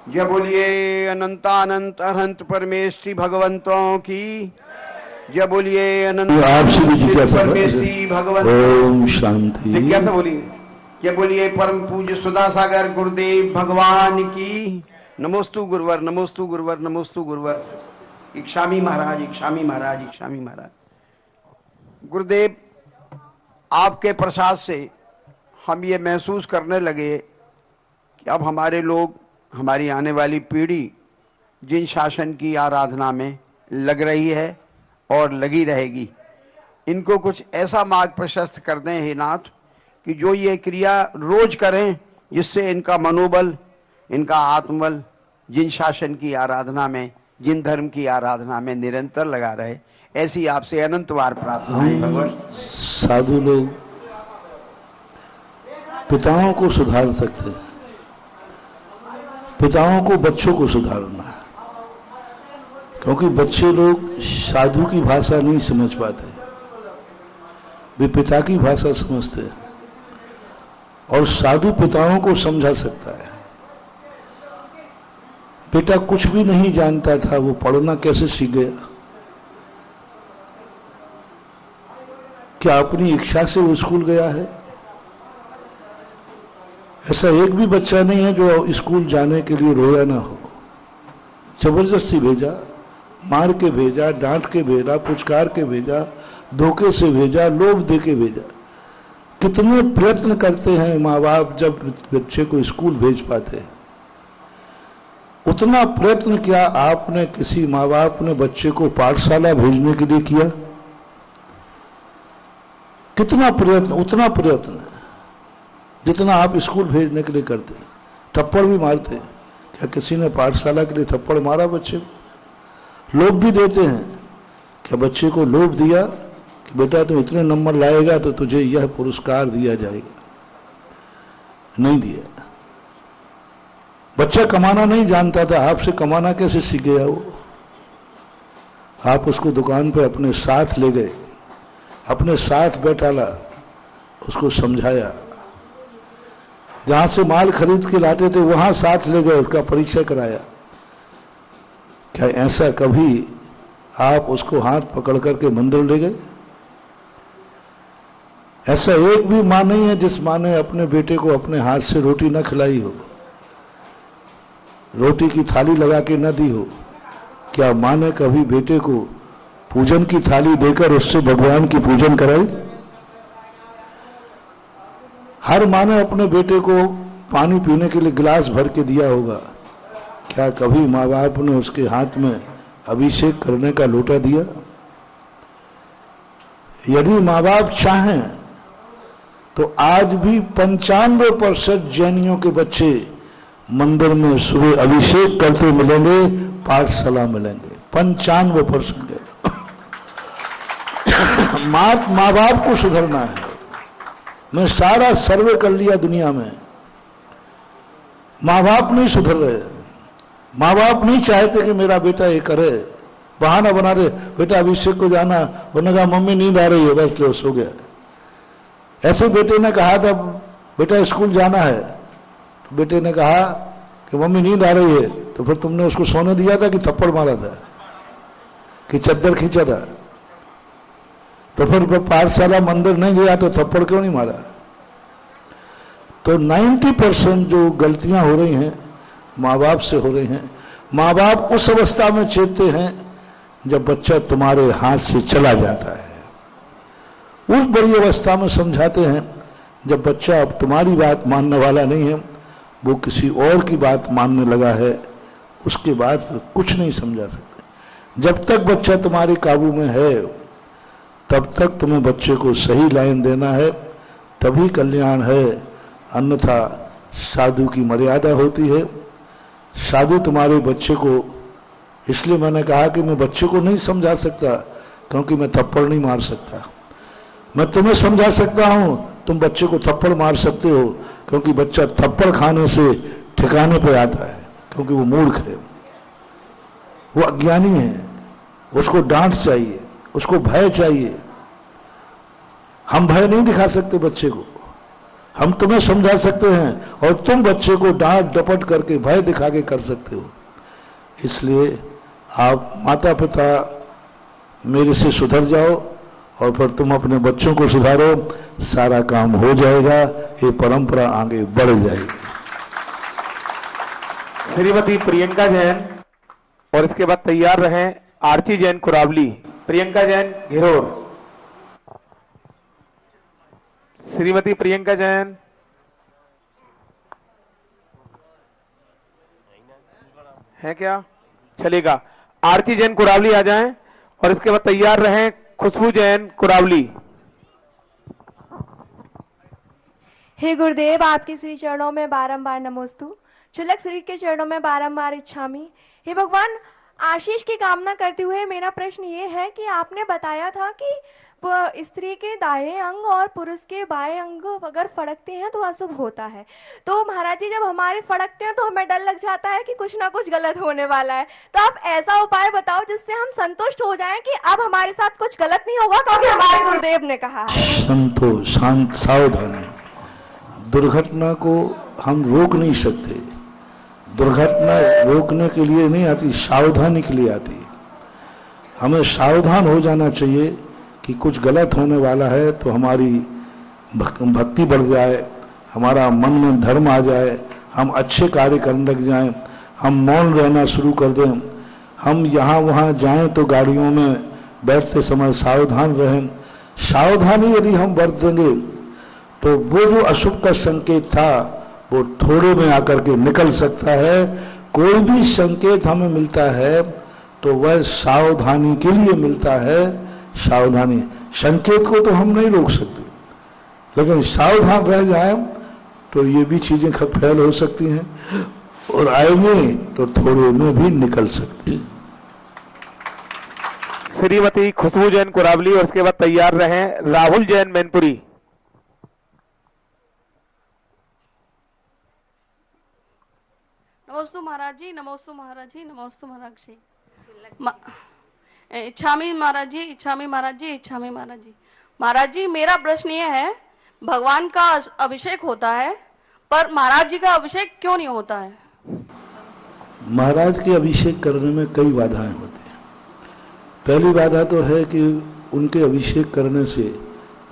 जय बोलिए अनंतानंत अनंत परमेश्वरी भगवंतों की। जय बोलिए अनंत आपसे भी जिज्ञासा परमेश्वरी भगवंत। ओम शांति। जिज्ञासा बोलिए। जय बोलिए परम पूज्य सुधा सागर गुरुदेव भगवान की। नमोस्तु गुरुवर, नमोस्तु गुरुवर, नमोस्तु गुरुवर। इक्षामी महाराज, इक्षामी महाराज, इक्षामी महाराज। गुरुदेव, आपके प्रसाद से हम ये महसूस करने लगे कि अब हमारे लोग, हमारी आने वाली पीढ़ी जिन शासन की आराधना में लग रही है और लगी रहेगी, इनको कुछ ऐसा मार्ग प्रशस्त कर दें हे नाथ कि जो ये क्रिया रोज करें, जिससे इनका मनोबल, इनका आत्मबल जिन शासन की आराधना में, जिन धर्म की आराधना में निरंतर लगा रहे। ऐसी आपसे अनंत बार प्रार्थना है भगवान। साधु लोग पिताओं को सुधार सकते हैं, पिताओं को बच्चों को सुधारना है, क्योंकि बच्चे लोग साधु की भाषा नहीं समझ पाते, वे पिता की भाषा समझते हैं, और साधु पिताओं को समझा सकता है। बेटा कुछ भी नहीं जानता था, वो पढ़ना कैसे सीख गया? क्या अपनी इच्छा से वो स्कूल गया है? ऐसा एक भी बच्चा नहीं है जो स्कूल जाने के लिए रोया ना हो। जबरदस्ती भेजा, मार के भेजा, डांट के भेजा, पुचकार के भेजा, धोखे से भेजा, लोभ दे के भेजा। कितने प्रयत्न करते हैं माँ बाप जब बच्चे को स्कूल भेज पाते हैं। उतना प्रयत्न क्या आपने, किसी माँ बाप ने बच्चे को पाठशाला भेजने के लिए किया? कितना प्रयत्न, उतना प्रयत्न जितना आप स्कूल भेजने के लिए करते। थप्पड़ भी मारते, क्या किसी ने पाठशाला के लिए थप्पड़ मारा बच्चे को? लोभ भी देते हैं, क्या बच्चे को लोभ दिया कि बेटा तू इतने नंबर लाएगा तो तुझे यह पुरस्कार दिया जाएगा? नहीं दिया। बच्चा कमाना नहीं जानता था, आपसे कमाना कैसे सीख गया वो? आप उसको दुकान पे अपने साथ ले गए, अपने साथ बैठाला, उसको समझाया, जहां से माल खरीद के लाते थे वहां साथ ले गए, उसका परिचय कराया। क्या ऐसा कभी आप उसको हाथ पकड़ करके मंदिर ले गए? ऐसा एक भी मां नहीं है जिस मां ने अपने बेटे को अपने हाथ से रोटी न खिलाई हो, रोटी की थाली लगा के न दी हो। क्या मां ने कभी बेटे को पूजन की थाली देकर उससे भगवान की पूजन कराई? हर मां ने अपने बेटे को पानी पीने के लिए गिलास भर के दिया होगा। क्या कभी माँ बाप ने उसके हाथ में अभिषेक करने का लोटा दिया? यदि माँ बाप चाहें तो आज भी 95% जैनियों के बच्चे मंदिर में सुबह अभिषेक करते मिलेंगे, पाठशाला मिलेंगे। 95% माँ बाप को सुधरना है। मैं सारा सर्वे कर लिया दुनिया में, माँ बाप नहीं सुधर रहे। माँ बाप नहीं चाहते कि मेरा बेटा ये करे, बहाना बना दे, बेटा अभिषेक को जाना, उन्होंने कहा मम्मी नींद आ रही है, बस लो सो गया। ऐसे बेटे ने कहा था बेटा स्कूल जाना है, तो बेटे ने कहा कि मम्मी नींद आ रही है, तो फिर तुमने उसको सोने दिया था कि थप्पड़ मारा था कि चद्दर खींचा था? तो फिर पाठशाला मंदिर नहीं गया तो थप्पड़ क्यों नहीं मारा? तो 90% जो गलतियां हो रही हैं माँ बाप से हो रही हैं। माँ बाप उस अवस्था में चेतते हैं जब बच्चा तुम्हारे हाथ से चला जाता है। उस बड़ी अवस्था में समझाते हैं जब बच्चा अब तुम्हारी बात मानने वाला नहीं है, वो किसी और की बात मानने लगा है, उसके बाद फिर कुछ नहीं समझा सकते। जब तक बच्चा तुम्हारे काबू में है तब तक तुम्हें बच्चे को सही लाइन देना है, तभी कल्याण है। अन्यथा साधु की मर्यादा होती है। साधु तुम्हारे बच्चे को, इसलिए मैंने कहा कि मैं बच्चे को नहीं समझा सकता क्योंकि मैं थप्पड़ नहीं मार सकता। मैं तुम्हें समझा सकता हूं, तुम बच्चे को थप्पड़ मार सकते हो, क्योंकि बच्चा थप्पड़ खाने से ठिकाने पे आता है, क्योंकि वो मूर्ख है, वो अज्ञानी है, उसको डांट चाहिए, उसको भय चाहिए। हम भय नहीं दिखा सकते बच्चे को, हम तुम्हें समझा सकते हैं और तुम बच्चे को डांट डपट करके भय दिखा के कर सकते हो। इसलिए आप माता पिता मेरे से सुधर जाओ और फिर तुम अपने बच्चों को सुधारो, सारा काम हो जाएगा, ये परंपरा आगे बढ़ जाएगी। श्रीमती प्रियंका जैन और इसके बाद तैयार रहें आरती जैन कुरावली। प्रियंका जैन घिरोर। श्रीमती प्रियंका जैन, है क्या? चलेगा। आरती जैन कुरावली आ जाएं और इसके बाद तैयार रहें खुशबू जैन कुरावली। हे गुरुदेव, आपके श्री चरणों में बारंबार नमोस्तु। चुलक श्री के चरणों में बारंबार इच्छामी। हे भगवान, आशीष की कामना करते हुए मेरा प्रश्न ये है कि आपने बताया था कि स्त्री के दाएं अंग और पुरुष के बाएं अंग अगर फड़कते हैं तो अशुभ होता है। तो महाराज जी, जब हमारे फड़कते हैं तो हमें डर लग जाता है कि कुछ ना कुछ गलत होने वाला है। तो आप ऐसा उपाय बताओ जिससे हम संतुष्ट हो जाएं कि अब हमारे साथ कुछ गलत नहीं होगा, क्योंकि हमारे गुरुदेव ने कहा है। संतोष, शांत, सावधानी। दुर्घटना को हम रोक नहीं सकते। दुर्घटना रोकने के लिए नहीं आती, सावधानी के लिए आती। हमें सावधान हो जाना चाहिए कि कुछ गलत होने वाला है तो हमारी भक्ति बढ़ जाए, हमारा मन में धर्म आ जाए, हम अच्छे कार्य करने लग जाएं, हम मौन रहना शुरू कर दें, हम यहाँ वहाँ जाएं तो गाड़ियों में बैठते समय सावधान रहें। सावधानी यदि हम बरतेंगे तो वो जो अशुभ का संकेत था वो थोड़े में आकर के निकल सकता है। कोई भी संकेत हमें मिलता है तो वह सावधानी के लिए मिलता है। सावधानी, संकेत को तो हम नहीं रोक सकते, लेकिन सावधान रह जाए तो ये भी चीजें फैल हो सकती हैं और आएंगे तो थोड़े में भी निकल सकती हैं। श्रीमती खुशबू जैन कुरावली और इसके बाद तैयार रहें राहुल जैन मैनपुरी। नमोस्तु महाराज जी, नमोस्तु महाराज जी, नमोस्तु महाराज जी। इच्छामी महाराज जी, इच्छामी महाराज जी, इच्छामी महाराज जी। महाराज जी, मेरा प्रश्न ये है, भगवान का अभिषेक होता है पर महाराज जी का अभिषेक क्यों नहीं होता है? महाराज के अभिषेक करने में कई बाधाएं होती हैं। पहली बाधा तो है कि उनके अभिषेक करने से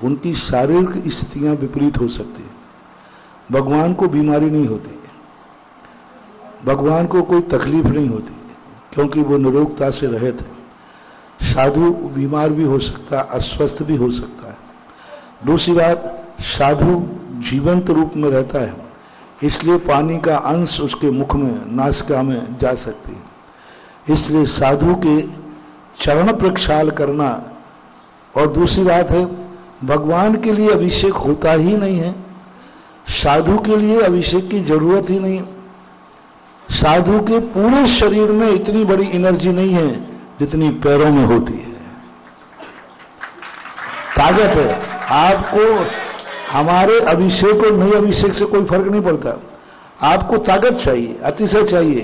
उनकी शारीरिक स्थितियां विपरीत हो सकती हैं। भगवान को बीमारी नहीं होती, भगवान को कोई तकलीफ नहीं होती, क्योंकि वो निरोगता से रहित है। साधु बीमार भी हो सकता है, अस्वस्थ भी हो सकता है। दूसरी बात, साधु जीवंत रूप में रहता है, इसलिए पानी का अंश उसके मुख में, नासिका में जा सकती है। इसलिए साधु के चरण प्रक्षाल करना। और दूसरी बात है, भगवान के लिए अभिषेक होता ही नहीं है, साधु के लिए अभिषेक की जरूरत ही नहीं है। साधु के पूरे शरीर में इतनी बड़ी एनर्जी नहीं है जितनी पैरों में होती है, ताकत है। आपको हमारे अभिषेक और नए अभिषेक से कोई फर्क नहीं पड़ता। आपको ताकत चाहिए, अतिशय चाहिए,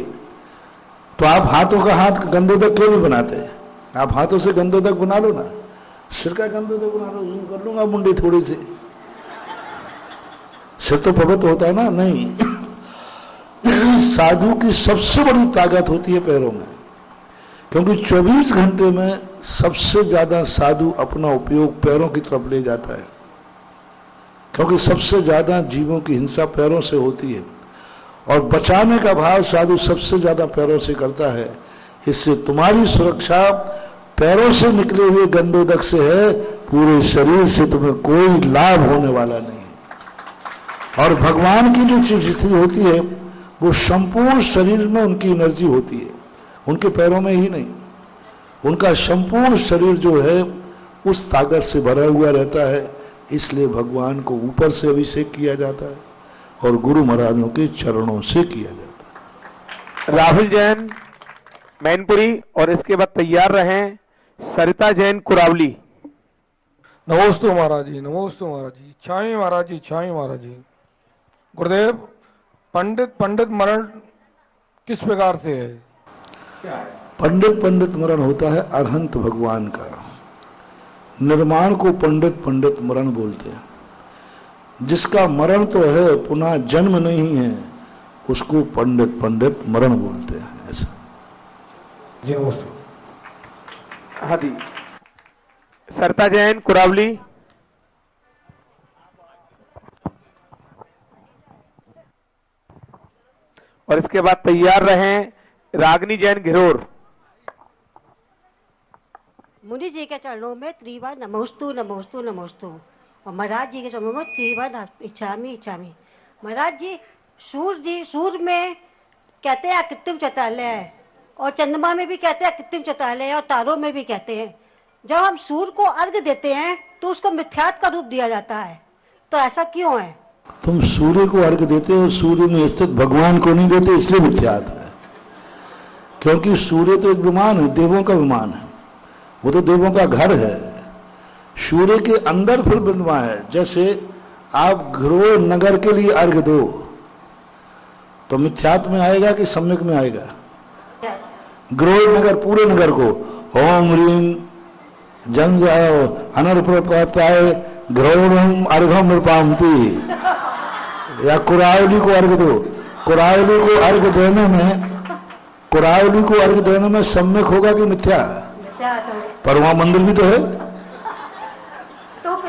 तो आप हाथों का हाथ गंदोदक क्यों नहीं बनाते? आप हाथों से गंदोदक बना लो ना, सिर का गंदोदक बना लो, यूं कर लूंगा मुंडी थोड़ी सी, सिर तो पवित्र होता है ना। नहीं, साधु की सबसे बड़ी ताकत होती है पैरों में, क्योंकि 24 घंटे में सबसे ज्यादा साधु अपना उपयोग पैरों की तरफ ले जाता है, क्योंकि सबसे ज्यादा जीवों की हिंसा पैरों से होती है और बचाने का भाव साधु सबसे ज्यादा पैरों से करता है। इससे तुम्हारी सुरक्षा पैरों से निकले हुए गंदोदक से है, पूरे शरीर से तुम्हें कोई लाभ होने वाला नहीं। और भगवान की जो चीज होती है वो संपूर्ण शरीर में उनकी एनर्जी होती है, उनके पैरों में ही नहीं। उनका संपूर्ण शरीर जो है उस ताकत से भरा हुआ रहता है, इसलिए भगवान को ऊपर से अभिषेक किया जाता है और गुरु महाराजों के चरणों से किया जाता है। राहुल जैन मैनपुरी और इसके बाद तैयार रहें सरिता जैन कुरावली। नमोस्तु महाराज जी, नमोस्तु महाराज जी, इच्छामी महाराज जी, इच्छामी महाराज जी। गुरुदेव, पंडित मरण किस प्रकार से है, क्या है? पंडित मरण होता है अरहंत भगवान का। निर्माण को पंडित मरण बोलते हैं। जिसका मरण तो है पुनः जन्म नहीं है, उसको पंडित पंडित मरण बोलते हैं। ऐसा जी नमस्ते। हाँ जी, सरता जैन कुरावली। और इसके बाद तैयार रहें रागनी जैन घिरोर। मुनि जी के चरणों में त्रिवार नमोस्तु नमोस्तु नमोस्तु, और महाराज जी के चरणों में त्रिवार इच्छामी इच्छामी। महाराज जी सूर्य में कहते हैं कृत्रिम चैतालय है, और चंद्रमा में भी कहते हैं कृत्रिम चैतालय है, और तारों में भी कहते हैं। जब हम सूर्य को अर्घ्य देते हैं तो उसको मिथ्यात्व का रूप दिया जाता है, तो ऐसा क्यों है? तुम सूर्य को अर्घ्य देते हो, सूर्य में स्थित भगवान को नहीं देते, इसलिए मिथ्यात्व है। क्योंकि सूर्य तो एक विमान है, देवों का विमान है, वो तो देवों का घर है। सूर्य के अंदर फिर विद्यमान है। जैसे आप घरोर नगर के लिए अर्घ्य दो तो मिथ्यात्व में आएगा कि सम्यक में आएगा? घरोर नगर, पूरे नगर को ओम ह्रीम जन जाओ अनर्प्रताय घरोरम अर्घम नृपामती, या कुरावली को अर्घ दो। कुरावली को अर्घ देने में सम्यक होगा कि मिथ्या? पर वहां मंदिर भी तो है।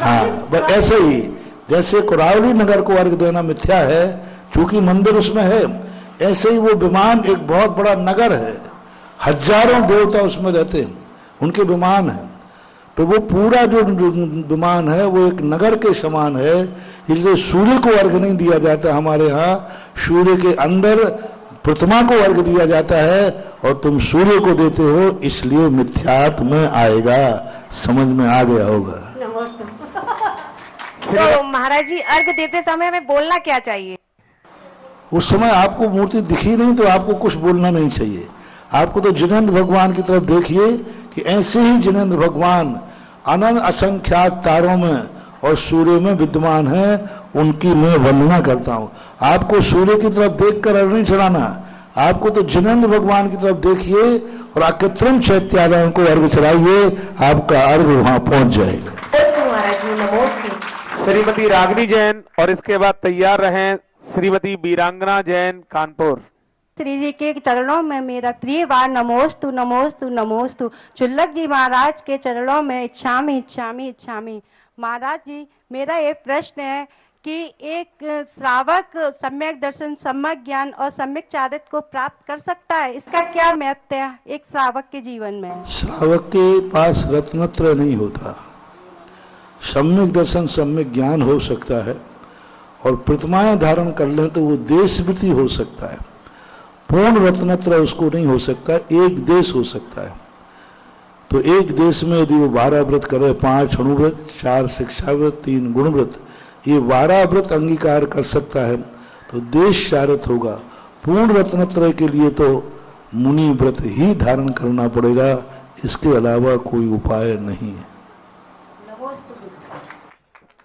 हाँ, बस ऐसे ही जैसे कुरावली नगर को अर्घ देना मिथ्या है चूंकि मंदिर उसमें है, ऐसे ही वो विमान एक बहुत बड़ा नगर है, हजारों देवता उसमें रहते हैं, उनके विमान है। तो वो पूरा जो विमान है वो एक नगर के समान है, इसलिए सूर्य को अर्घ नहीं दिया जाता हमारे यहाँ। सूर्य के अंदर प्रतिमा को अर्घ दिया जाता है, और तुम सूर्य को देते हो, इसलिए मिथ्यात्व में आएगा। समझ में आ गया होगा? तो महाराज जी अर्घ देते समय हमें बोलना क्या चाहिए? उस समय आपको मूर्ति दिखी नहीं तो आपको कुछ बोलना नहीं चाहिए। आपको तो जिनेंद्र भगवान की तरफ देखिए कि ऐसे ही जिनेंद्र भगवान अनंत असंख्यात तारों में और सूर्य में विद्यमान है, उनकी मैं वंदना करता हूँ। आपको सूर्य की तरफ देखकर अर्घ नहीं चढ़ाना, आपको तो जिनेंद्र भगवान की तरफ देखिए और अकृत्रिम चैत्यालयों को अर्घ चढ़ाइए, आपका अर्घ वहां पहुंच जाएगा। श्रीमती रागनी जैन, और इसके बाद तैयार रहें श्रीमती वीरांगना जैन कानपुर। श्री जी के चरणों में मेरा त्रिवार नमोस्तु नमोस्तु नमोस्तु। चुल्लक जी महाराज के चरणों में इच्छामी इच्छामी इच्छामी। महाराज जी, मेरा एक प्रश्न है कि एक श्रावक सम्यक दर्शन, सम्यक ज्ञान और सम्यक चारित्र को प्राप्त कर सकता है? इसका क्या महत्व है एक श्रावक के जीवन में? श्रावक के पास रत्नत्रय नहीं होता। सम्यक दर्शन, सम्यक ज्ञान हो सकता है, और प्रतिमाएं धारण कर लें तो वो देशवृत्ति हो सकता है। पूर्ण रत्नत्रय उसको नहीं हो सकता, एक देश हो सकता है। तो एक देश में यदि वो 12 व्रत करे, 5 अणुव्रत, 4 शिक्षाव्रत, 3 गुणव्रत, ये 12 व्रत अंगीकार कर सकता है तो देश चारित होगा। पूर्ण रत्नत्रय के लिए तो मुनि व्रत ही धारण करना पड़ेगा, इसके अलावा कोई उपाय नहीं है।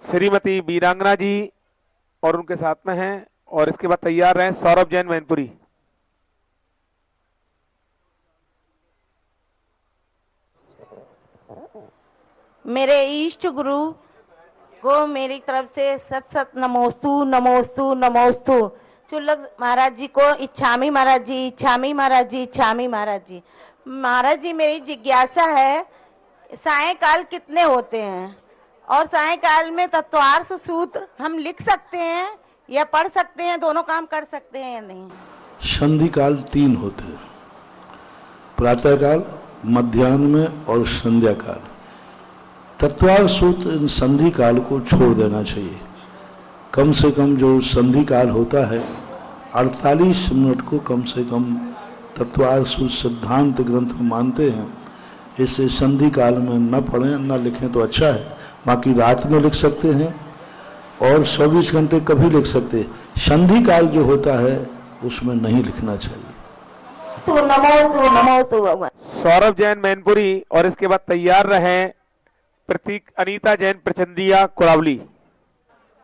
श्रीमती वीरांगना जी और उनके साथ में हैं, और इसके बाद तैयार रहे सौरभ जैन मैनपुरी। मेरे इष्ट गुरु को मेरी तरफ से सत सत नमोस्तु नमोस्तु नमोस्तु। चुल्लक महाराज जी को इच्छामी महाराज जी, इच्छामी महाराज जी, इच्छामी महाराज जी। महाराज जी, मेरी जिज्ञासा है, सायंकाल कितने होते हैं, और सायंकाल में तत्वार्थ सूत्र हम लिख सकते हैं या पढ़ सकते हैं, दोनों काम कर सकते हैं या नहीं? संधि काल 3 होते हैं, प्रातः काल, मध्याह्न में और संध्या काल। तत्वार्थ सूत्र इन संधि काल को छोड़ देना चाहिए। कम से कम जो संधि काल होता है 48 मिनट को कम से कम तत्वार्थ सूत्र सिद्धांत ग्रंथ में मानते हैं। इसे संधि काल में न पढ़ें न लिखें तो अच्छा है। बाकी रात में लिख सकते हैं और 24 घंटे कभी लिख सकते हैं। संधि काल जो होता है उसमें नहीं लिखना चाहिए। सौरभ जैन मैनपुरी, और इसके बाद तैयार रहें प्रतीक अनीता जैन प्रचंदिया कुरावली।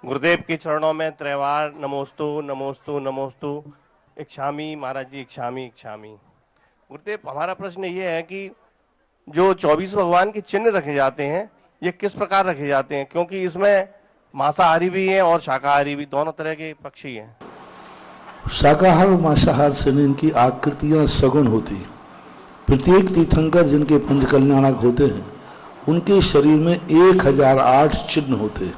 गुरुदेव के चरणों में त्रैवार नमोस्तु नमोस्तु नमोस्तु। इच्छामी महाराज जी, इच्छामी इच्छामी। गुरुदेव, हमारा प्रश्न ये है कि जो 24 भगवान के चिन्ह रखे जाते हैं ये किस प्रकार रखे जाते हैं, क्योंकि इसमें मांसाहारी भी हैं और शाकाहारी भी, दोनों तरह के पक्षी हैं। शाकाहार और मांसाहार से नहीं, इनकी आकृतियां सगुण होती हैं। प्रत्येक तीर्थंकर जिनके पंच कल्याणक होते हैं उनके शरीर में 1008 चिन्ह होते हैं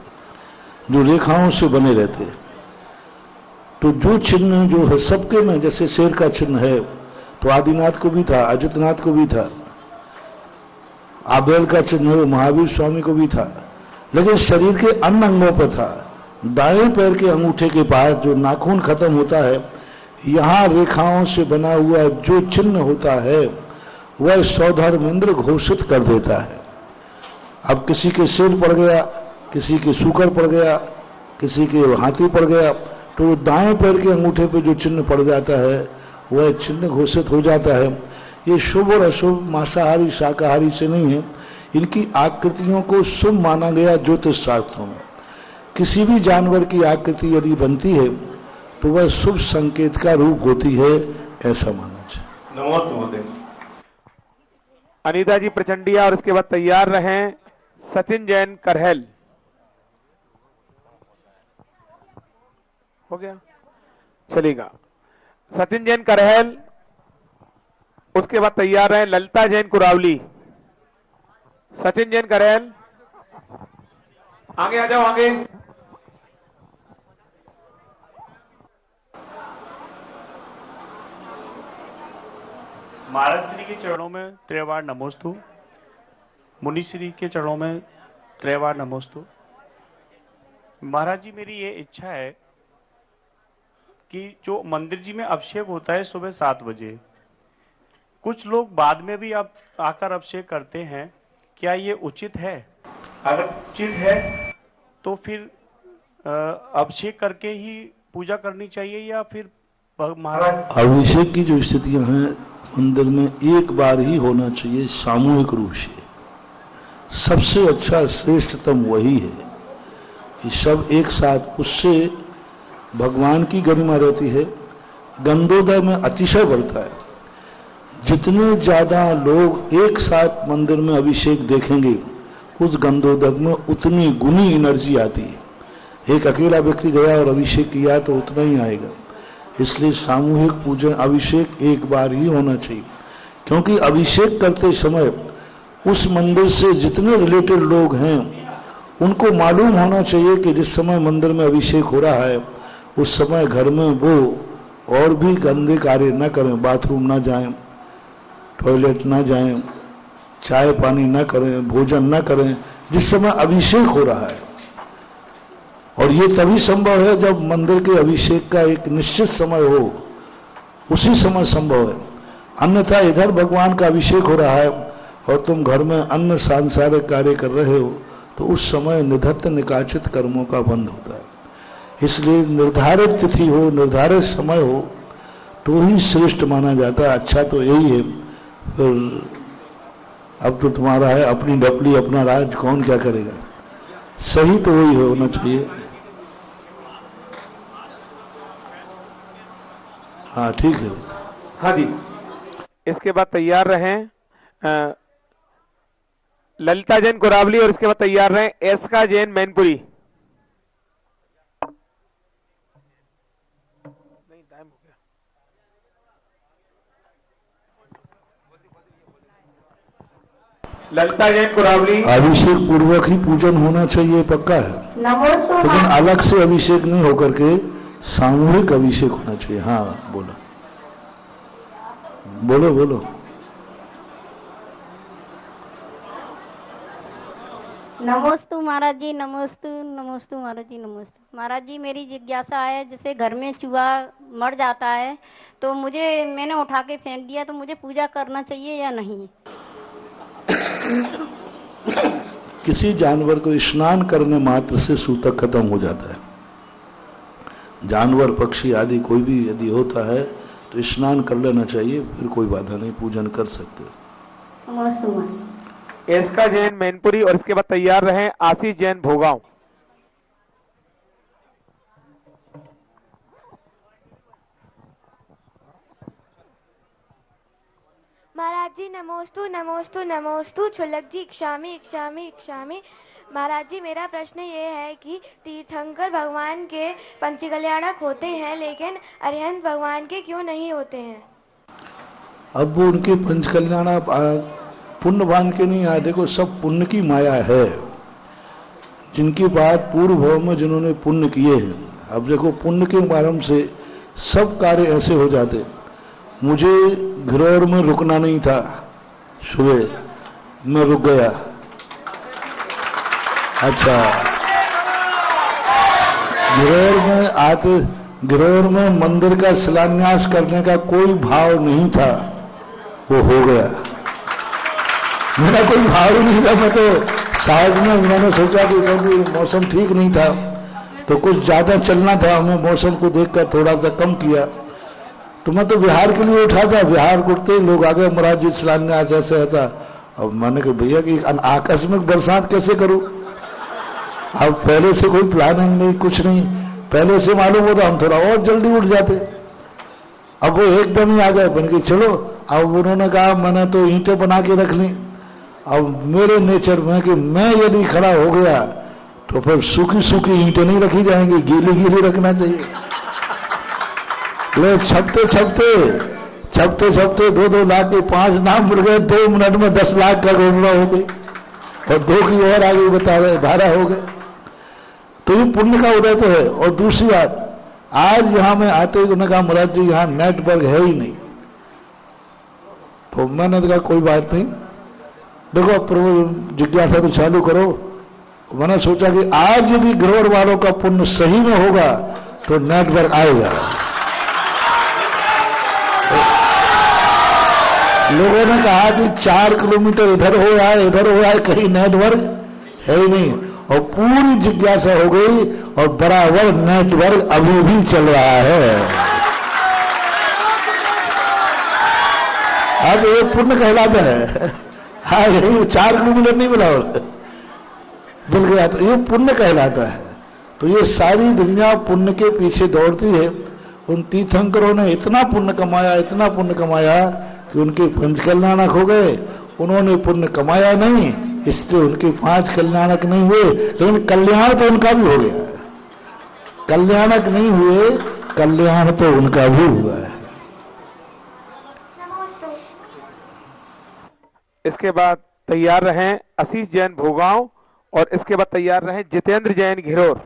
जो रेखाओं से बने रहते हैं। तो जो चिन्ह जो है सबके में, जैसे शेर का चिन्ह है तो आदिनाथ को भी था, अजितनाथ को भी था, आबेल का चिन्ह है महावीर स्वामी को भी था, लेकिन शरीर के अन्य अंगों पर था। दाएं पैर के अंगूठे के पास जो नाखून खत्म होता है, यहाँ रेखाओं से बना हुआ जो चिन्ह होता है वह सौधर्मेंद्र घोषित कर देता है। अब किसी के सिर पड़ गया, किसी के सूकर पड़ गया, किसी के हाथी पड़ गया, तो दाएं पैर के अंगूठे पे जो चिन्ह पड़ जाता है वह चिन्ह घोषित हो जाता है। ये शुभ और अशुभ मांसाहारी शाकाहारी से नहीं है, इनकी आकृतियों को शुभ माना गया ज्योतिष शास्त्रों में। किसी भी जानवर की आकृति यदि बनती है तो वह शुभ संकेत का रूप होती है, ऐसा मानना चाहिए। नमस्ते। अनीता जी प्रचंडिया और इसके बाद तैयार रहें सचिन जैन करहल। हो गया, चलेगा। सचिन जैन करहल, उसके बाद तैयार रहें ललिता जैन कुरावली। सचिन जैन करहल, आगे आ जाओ, आगे। महाराज श्री के चरणों में त्रैवार नमोस्तु, मुनि श्री के चरणों में त्रैवार नमोस्तु। महाराज जी, मेरी ये इच्छा है कि जो मंदिर जी में अभिषेक होता है सुबह 7 बजे, कुछ लोग बाद में भी अब आकर अभिषेक करते हैं, क्या ये उचित है? अगर उचित है तो फिर अभिषेक करके ही पूजा करनी चाहिए या फिर महाराज? अभिषेक की जो स्थितियां हैं मंदिर में एक बार ही होना चाहिए, सामूहिक रूप से। सबसे अच्छा श्रेष्ठतम वही है कि सब एक साथ, उससे भगवान की गरिमा रहती है, गंधोदय में अतिशय बढ़ता है। जितने ज्यादा लोग एक साथ मंदिर में अभिषेक देखेंगे उस गंधोदय में उतनी गुनी एनर्जी आती है। एक अकेला व्यक्ति गया और अभिषेक किया तो उतना ही आएगा। इसलिए सामूहिक पूजन अभिषेक एक बार ही होना चाहिए, क्योंकि अभिषेक करते समय उस मंदिर से जितने रिलेटेड लोग हैं उनको मालूम होना चाहिए कि जिस समय मंदिर में अभिषेक हो रहा है उस समय घर में वो और भी गंदे कार्य न करें, बाथरूम न जाएं, टॉयलेट न जाएं, चाय पानी न करें, भोजन न करें जिस समय अभिषेक हो रहा है। और ये तभी संभव है जब मंदिर के अभिषेक का एक निश्चित समय हो, उसी समय संभव है। अन्यथा इधर भगवान का अभिषेक हो रहा है और तुम घर में अन्य सांसारिक कार्य कर रहे हो तो उस समय निधत्त निकाचित कर्मों का बंध होता है। इसलिए निर्धारित तिथि हो, निर्धारित समय हो तो ही श्रेष्ठ माना जाता है। अच्छा तो यही है, फिर अब तो तुम्हारा है अपनी डपली अपना राज, कौन क्या करेगा। सही तो वही होना चाहिए। हाँ ठीक है। हाँ जी, इसके बाद तैयार रहें ललिता जैन कुरावली और इसके बाद तैयार रहें एसका जैन मैनपुरी। ललिता जैन कुरावली। अभिषेक पूर्वक ही पूजन होना चाहिए, पक्का है, लेकिन अलग से अभिषेक नहीं होकर के सामूहिक अभिषेक होना चाहिए। हाँ बोलो बोलो बोलो। नमोस्तु महाराज जी, नमोस्तु नमोस्तु महाराज जी, नमोस्तु महाराज जी। मेरी जिज्ञासा है, जैसे घर में चूहा मर जाता है तो मैंने उठा के फेंक दिया, तो मुझे पूजा करना चाहिए या नहीं? किसी जानवर को स्नान करने मात्र से सूतक खत्म हो जाता है। जानवर पक्षी आदि कोई भी यदि होता है तो स्नान कर लेना चाहिए, फिर कोई बाधा नहीं, पूजन कर सकते हो। एसका जैन मैनपुरी और इसके बाद तैयार रहें आशीष जैन भोगांव। महाराज जी नमोस्तु नमोस्तु नमोस्तु। छुलक जी इक्षामी इक्षामी इक्षामी। महाराज जी मेरा प्रश्न ये है कि तीर्थंकर भगवान के पंचकल्याणक होते हैं लेकिन अरिहंत भगवान के क्यों नहीं होते हैं? अब वो उनके पंचकल्याण पुण्य बांध के नहीं आए, देखो सब पुण्य की माया है। जिनकी बात पूर्व भाव में जिन्होंने पुण्य किए हैं, अब देखो पुण्य के प्रारंभ से सब कार्य ऐसे हो जाते। मुझे घरोर में रुकना नहीं था, सुबह मैं रुक गया। अच्छा, घरोर में मंदिर का शिलान्यास करने का कोई भाव नहीं था, वो हो गया। मेरा कोई भाव नहीं था, मैं तो साइड में उन्होंने सोचा कि क्योंकि मौसम ठीक नहीं था तो कुछ ज्यादा चलना था, हमें मौसम को देखकर थोड़ा सा कम किया, तो मैं तो बिहार के लिए उठा था। बिहार उठते लोग आ गए, महाराज जी शिलान्यास ऐसे था। अब मैंने कहा भैया कि आकस्मिक बरसात कैसे करूं? अब पहले से कोई प्लानिंग नहीं, कुछ नहीं, पहले से मालूम होता हम थोड़ा और जल्दी उठ जाते। अब वो एकदम ही आ गए, बन के चलो। अब उन्होंने कहा मैंने तो ईंटें बना के रख ली। अब मेरे नेचर में कि मैं यदि खड़ा हो गया तो फिर सूखी सूखी ईंटें नहीं रखी जाएंगी, गीली गीली रखना चाहिए। लोग छपते छपते 2-2 लाख के 5 नाम मिल गए, 2 मिनट में 10 लाख का घोषणा हो गई और 2 की और आगे बता रहे 12 हो गए। तो ये पुण्य का उदय तो है। और दूसरी बात, आज यहाँ में आते ही उन्होंने कहा महाराज जी यहाँ नेटवर्क है ही नहीं, तो मैंने कहा कोई बात नहीं, देखो प्रभु जिज्ञासा तो चालू करो। मैंने सोचा कि आज यदि घरोर वालों का पुण्य सही में होगा तो नेटवर्क आएगा। लोगों ने कहा कि 4 किलोमीटर इधर हो रहा है, कहीं नेटवर्क है ही नहीं, और पूरी जिज्ञासा हो गई और बराबर नेटवर्क अभी भी चल रहा है। अब ये पुण्य कहलाता है। हाँ, यही 4 किलोमीटर नहीं मिला और मिल गया, तो ये पुण्य कहलाता है। तो ये सारी दुनिया पुण्य के पीछे दौड़ती है। उन तीर्थंकरों ने इतना पुण्य कमाया कि उनके पंचकल्याणक हो गए। उन्होंने पुण्य कमाया नहीं, इसलिए उनके 5 कल्याणक नहीं हुए, लेकिन कल्याण तो उनका भी हो गया। कल्याणक नहीं हुए, कल्याण तो उनका भी हुआ है। इसके बाद तैयार रहें आशीष जैन भोगांव, और इसके बाद तैयार रहें जितेंद्र जैन घिरोर।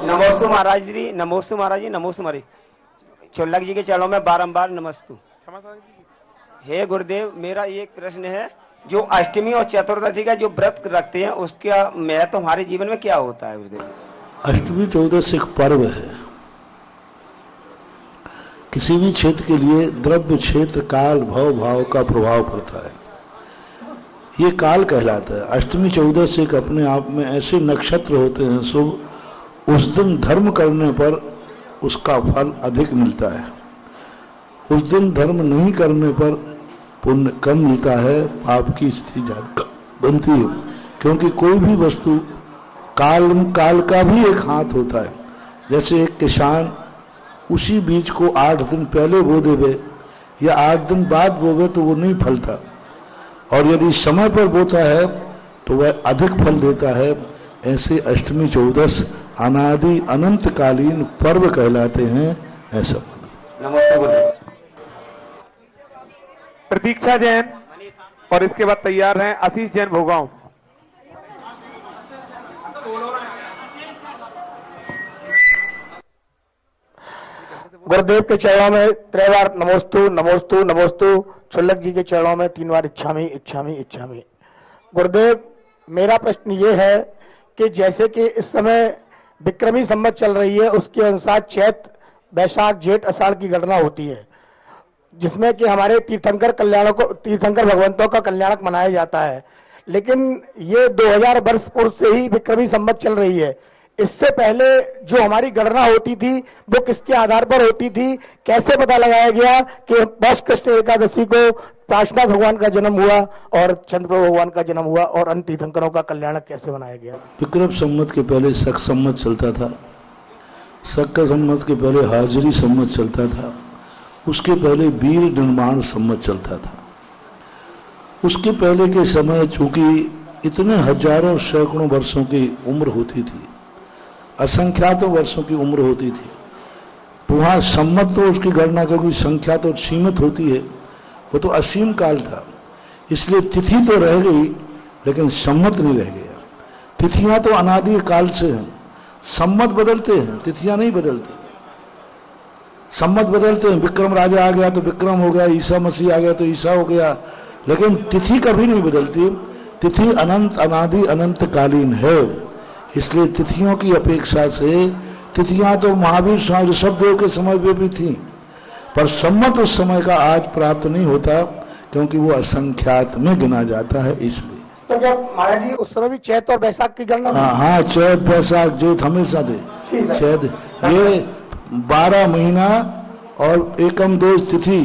नमोस्तु महाराज जी, नमोस्तु महाराज जी, नमोस्तु महाराज। चोलक जी के चरणों में बारंबार नमस्तु। हे गुरुदेव, मेरा एक प्रश्न है, जो अष्टमी और चतुर्दशी का जो व्रत रखते हैं उसका महत्व हमारे जीवन में क्या होता है गुरुदेव? अष्टमी 14 एक पर्व है। किसी भी क्षेत्र के लिए द्रव्य क्षेत्र काल भव भाव का प्रभाव पड़ता है, ये काल कहलाता है। अष्टमी 14 एक अपने आप में ऐसे नक्षत्र होते हैं शुभ, उस दिन धर्म करने पर उसका फल अधिक मिलता है। उस दिन धर्म नहीं करने पर पुण्य कम मिलता है, पाप की स्थिति ज्यादा बनती है। क्योंकि कोई भी वस्तु काल का भी एक हाथ होता है। जैसे एक किसान उसी बीज को 8 दिन पहले बो देवे या 8 दिन बाद बोवे तो वो नहीं फलता, और यदि समय पर बोता है तो वह अधिक फल देता है। ऐसे अष्टमी 14 अनादि अनंतकालीन पर्व कहलाते हैं। ऐसा प्रतीक्षा जैन, और इसके बाद तैयार हैं आशीष जैन भोगांव। गुरुदेव के चरणों में 3 बार नमोस्तु नमोस्तु नमोस्तु। चोलक जी के चरणों में 3 बार इच्छामि इच्छामि इच्छामि। गुरुदेव, मेरा प्रश्न ये है कि जैसे कि इस समय विक्रमी संवत चल रही है, उसके अनुसार चैत वैशाख जेठ अषाढ़ की गणना होती है, जिसमें कि हमारे तीर्थंकर भगवंतों का कल्याणक मनाया जाता है। लेकिन ये 2000 वर्ष पूर्व से ही विक्रमी संवत चल रही है। इससे पहले जो हमारी गणना होती थी वो किसके आधार पर होती थी, कैसे पता लगाया गया कि वर्ष कृष्ण एकादशी को प्रार्थना भगवान का जन्म हुआ और चंद्रप्रभु भगवान का जन्म हुआ, और अन्य तीर्थंकरों का कल्याण कैसे बनाया गया? विक्रम संवत के पहले शक संवत चलता था, शक संवत के पहले हाजिरी संवत चलता था, उसके पहले वीर निर्माण संवत चलता था। उसके पहले के समय चूंकि इतने हजारों सैकड़ों वर्षों की उम्र होती थी, असंख्यातों वर्षों की उम्र होती थी, तो वहां संवत तो उसकी गणना क्योंकि संख्या तो सीमित होती है, वो तो असीम काल था, इसलिए तिथि तो रह गई लेकिन संवत नहीं रह गया। तिथियां तो अनादि काल से हैं, संवत बदलते हैं, तिथियां नहीं बदलती। संवत बदलते हैं, विक्रम राजा आ गया तो विक्रम हो गया, ईसा मसीह आ गया तो ईसा हो गया, लेकिन तिथि कभी नहीं बदलती। तिथि अनंत अनादि अनंत कालीन है, इसलिए तिथियों की अपेक्षा से तिथियां तो महावीर स्वामी ऋषभदेव के समय में भी थी, पर संवत उस समय का आज प्राप्त नहीं होता क्योंकि वो असंख्यात में गिना जाता है, इसलिए। तो जब महाराज जी उस समय भी चैत और बैसाख की गणना? हाँ, चैत बैसाख जेठ हमेशा थे। चैत ये 12 महीना और एकम दोष तिथि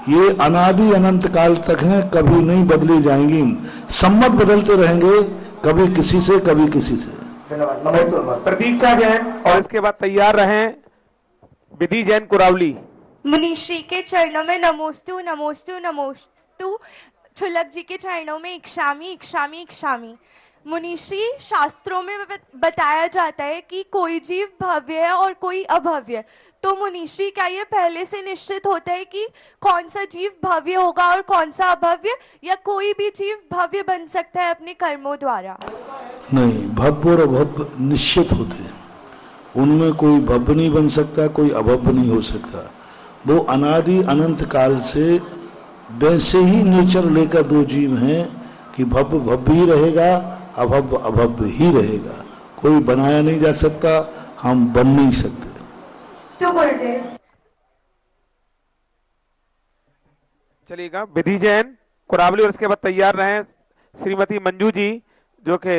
ये अनादि अनंत काल तक हैं, कभी नहीं बदली जाएंगी। संवत बदलते रहेंगे, कभी किसी से कभी किसी से। प्रतीक्षा जैन और इसके बाद तैयार रहें विधि जैन कुरावली। मुनिश्री के चरणों में नमोस्तु नमोस्तु नमोस्तु, छुलक जी के चरणों में इक्षामी इक्षामी इक्षामी। मुनिश्री, शास्त्रों में बताया जाता है कि कोई जीव भव्य है और कोई अभव्य, तो मुनिश्री क्या ये पहले से निश्चित होता है कि कौन सा जीव भव्य होगा और कौन सा अभव्य, या कोई भी जीव भव्य बन सकता है अपने कर्मों द्वारा? नहीं, भव्य और अभव्य निश्चित होते हैं, उनमें कोई भव्य नहीं बन सकता, कोई अभव्य नहीं हो सकता। वो अनादि अनंत काल से वैसे ही नेचर लेकर दो जीव हैं कि भव्य भव्य ही रहेगा, अभव्य अभव्य ही रहेगा, कोई बनाया नहीं जा सकता, हम बन नहीं सकते। चलिएगा विधि जैन कुरावली और इसके बाद तैयार रहे श्रीमती मंजू जी, जो कि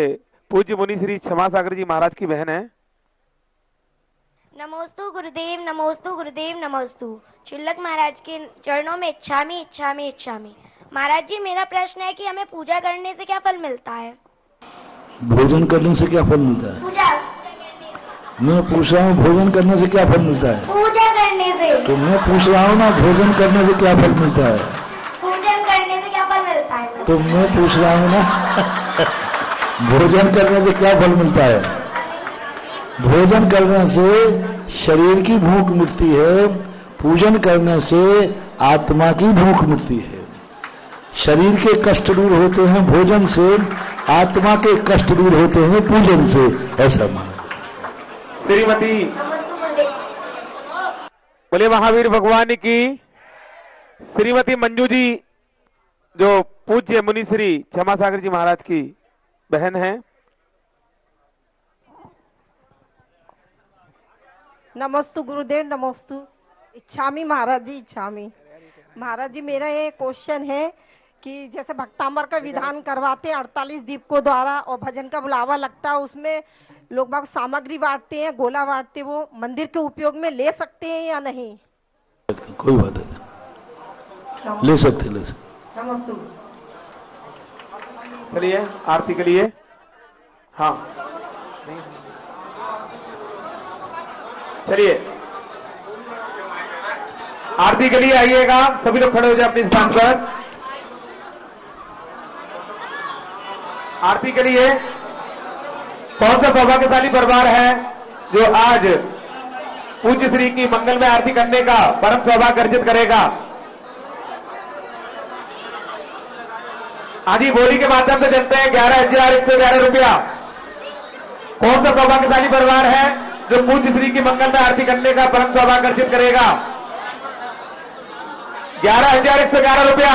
पूज्य मुनि श्री क्षमा सागर जी महाराज की बहन है। नमोस्तु गुरुदेव नमोस्तु गुरुदेव नमोस्तु। चुल्लक महाराज के चरणों में इच्छामी इच्छामी इच्छामी। महाराज जी, मेरा प्रश्न है कि हमें पूजा करने से क्या फल मिलता है? भोजन करने से क्या फल मिलता है? पूजा। मैं पूछ रहा हूँ भोजन करने से क्या फल मिलता है? पूजा करने से। तो मैं पूछ रहा हूँ ना भोजन करने से क्या फल मिलता है? पूजन करने से क्या फल मिलता है? तो मैं पूछ रहा हूँ ना भोजन करने से क्या फल मिलता है? भोजन करने से शरीर की भूख मिटती है, पूजन करने से आत्मा की भूख मिटती है। शरीर के कष्ट दूर होते हैं भोजन से, आत्मा के कष्ट दूर होते हैं पूजन से, ऐसा माना। श्रीमती बोले महावीर भगवान की। श्रीमती मंजू जी, जो पूज्य मुनि श्री क्षमा सागर जी महाराज की बहन है। नमस्तु गुरुदेव नमस्तु। इच्छामी महाराज जी इच्छामी। महाराज जी, मेरा ये क्वेश्चन है कि जैसे भक्तामर का विधान करवाते हैं 48 दीपकों द्वारा और भजन का बुलावा लगता है, उसमें लोग बाग सामग्री बांटते हैं, गोला बांटते हैं, वो मंदिर के उपयोग में ले सकते हैं या नहीं? कोई बात नहीं, ले सकते ले सकते। नमस्तु। चलिए आरती के लिए। हाँ चलिए आरती के लिए आइएगा, सभी लोग खड़े हो जाए अपने स्थान पर। आरती के लिए कौन सा सौभाग्यशाली परिवार है जो आज पूज्य श्री की मंगल में आरती करने का परम सौभाग्य अर्जित करेगा? आदि बोली के माध्यम से चलते हैं 11,111 रुपया। कौन सा सौभाग्यशाली परिवार है जो पूज्य श्री की मंगल में आरती करने का परम सौभाग्य अर्जित करेगा? 11,111 रुपया।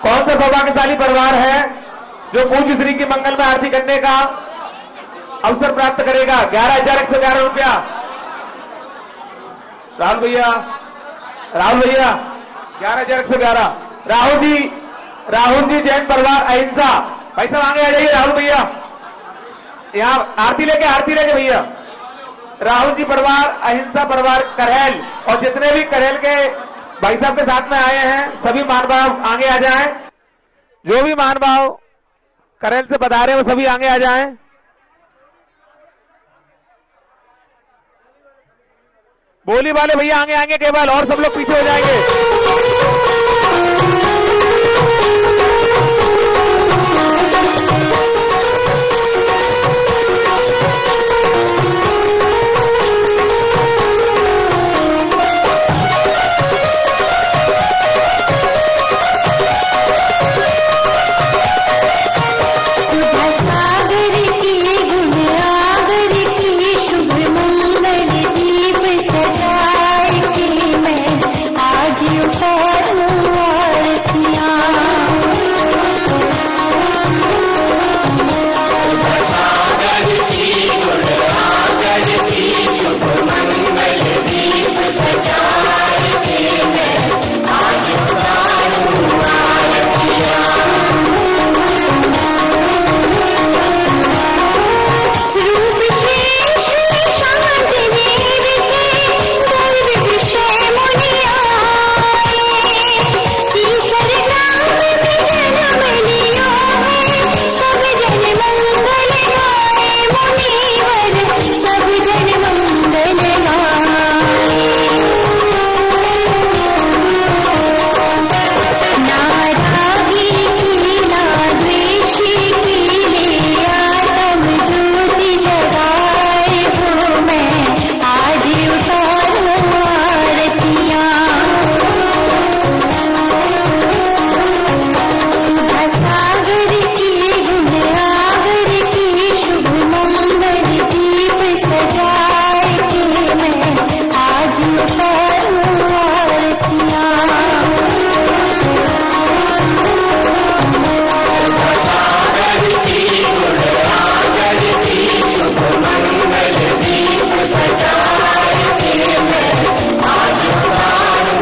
कौन सा सौभाग्यशाली परिवार है जो पूज्य श्री की मंगल में आरती करने का अवसर प्राप्त करेगा? 11,111 रुपया। राहुल भैया 11,111। राहुल जी जैन परिवार अहिंसा भाई साहब आगे आ जाइए, राहुल भैया यहाँ आरती लेके भैया। राहुल जी परिवार, अहिंसा परिवार करहेल और जितने भी करहेल के भाई साहब के साथ में आए हैं सभी महानुभाव आगे आ जाएं। जो भी महानुभाव करहेल से बता रहे हैं वो सभी आगे आ जाएं। बोली वाले भैया आगे आएंगे केवल, और सब लोग पीछे हो जाएंगे।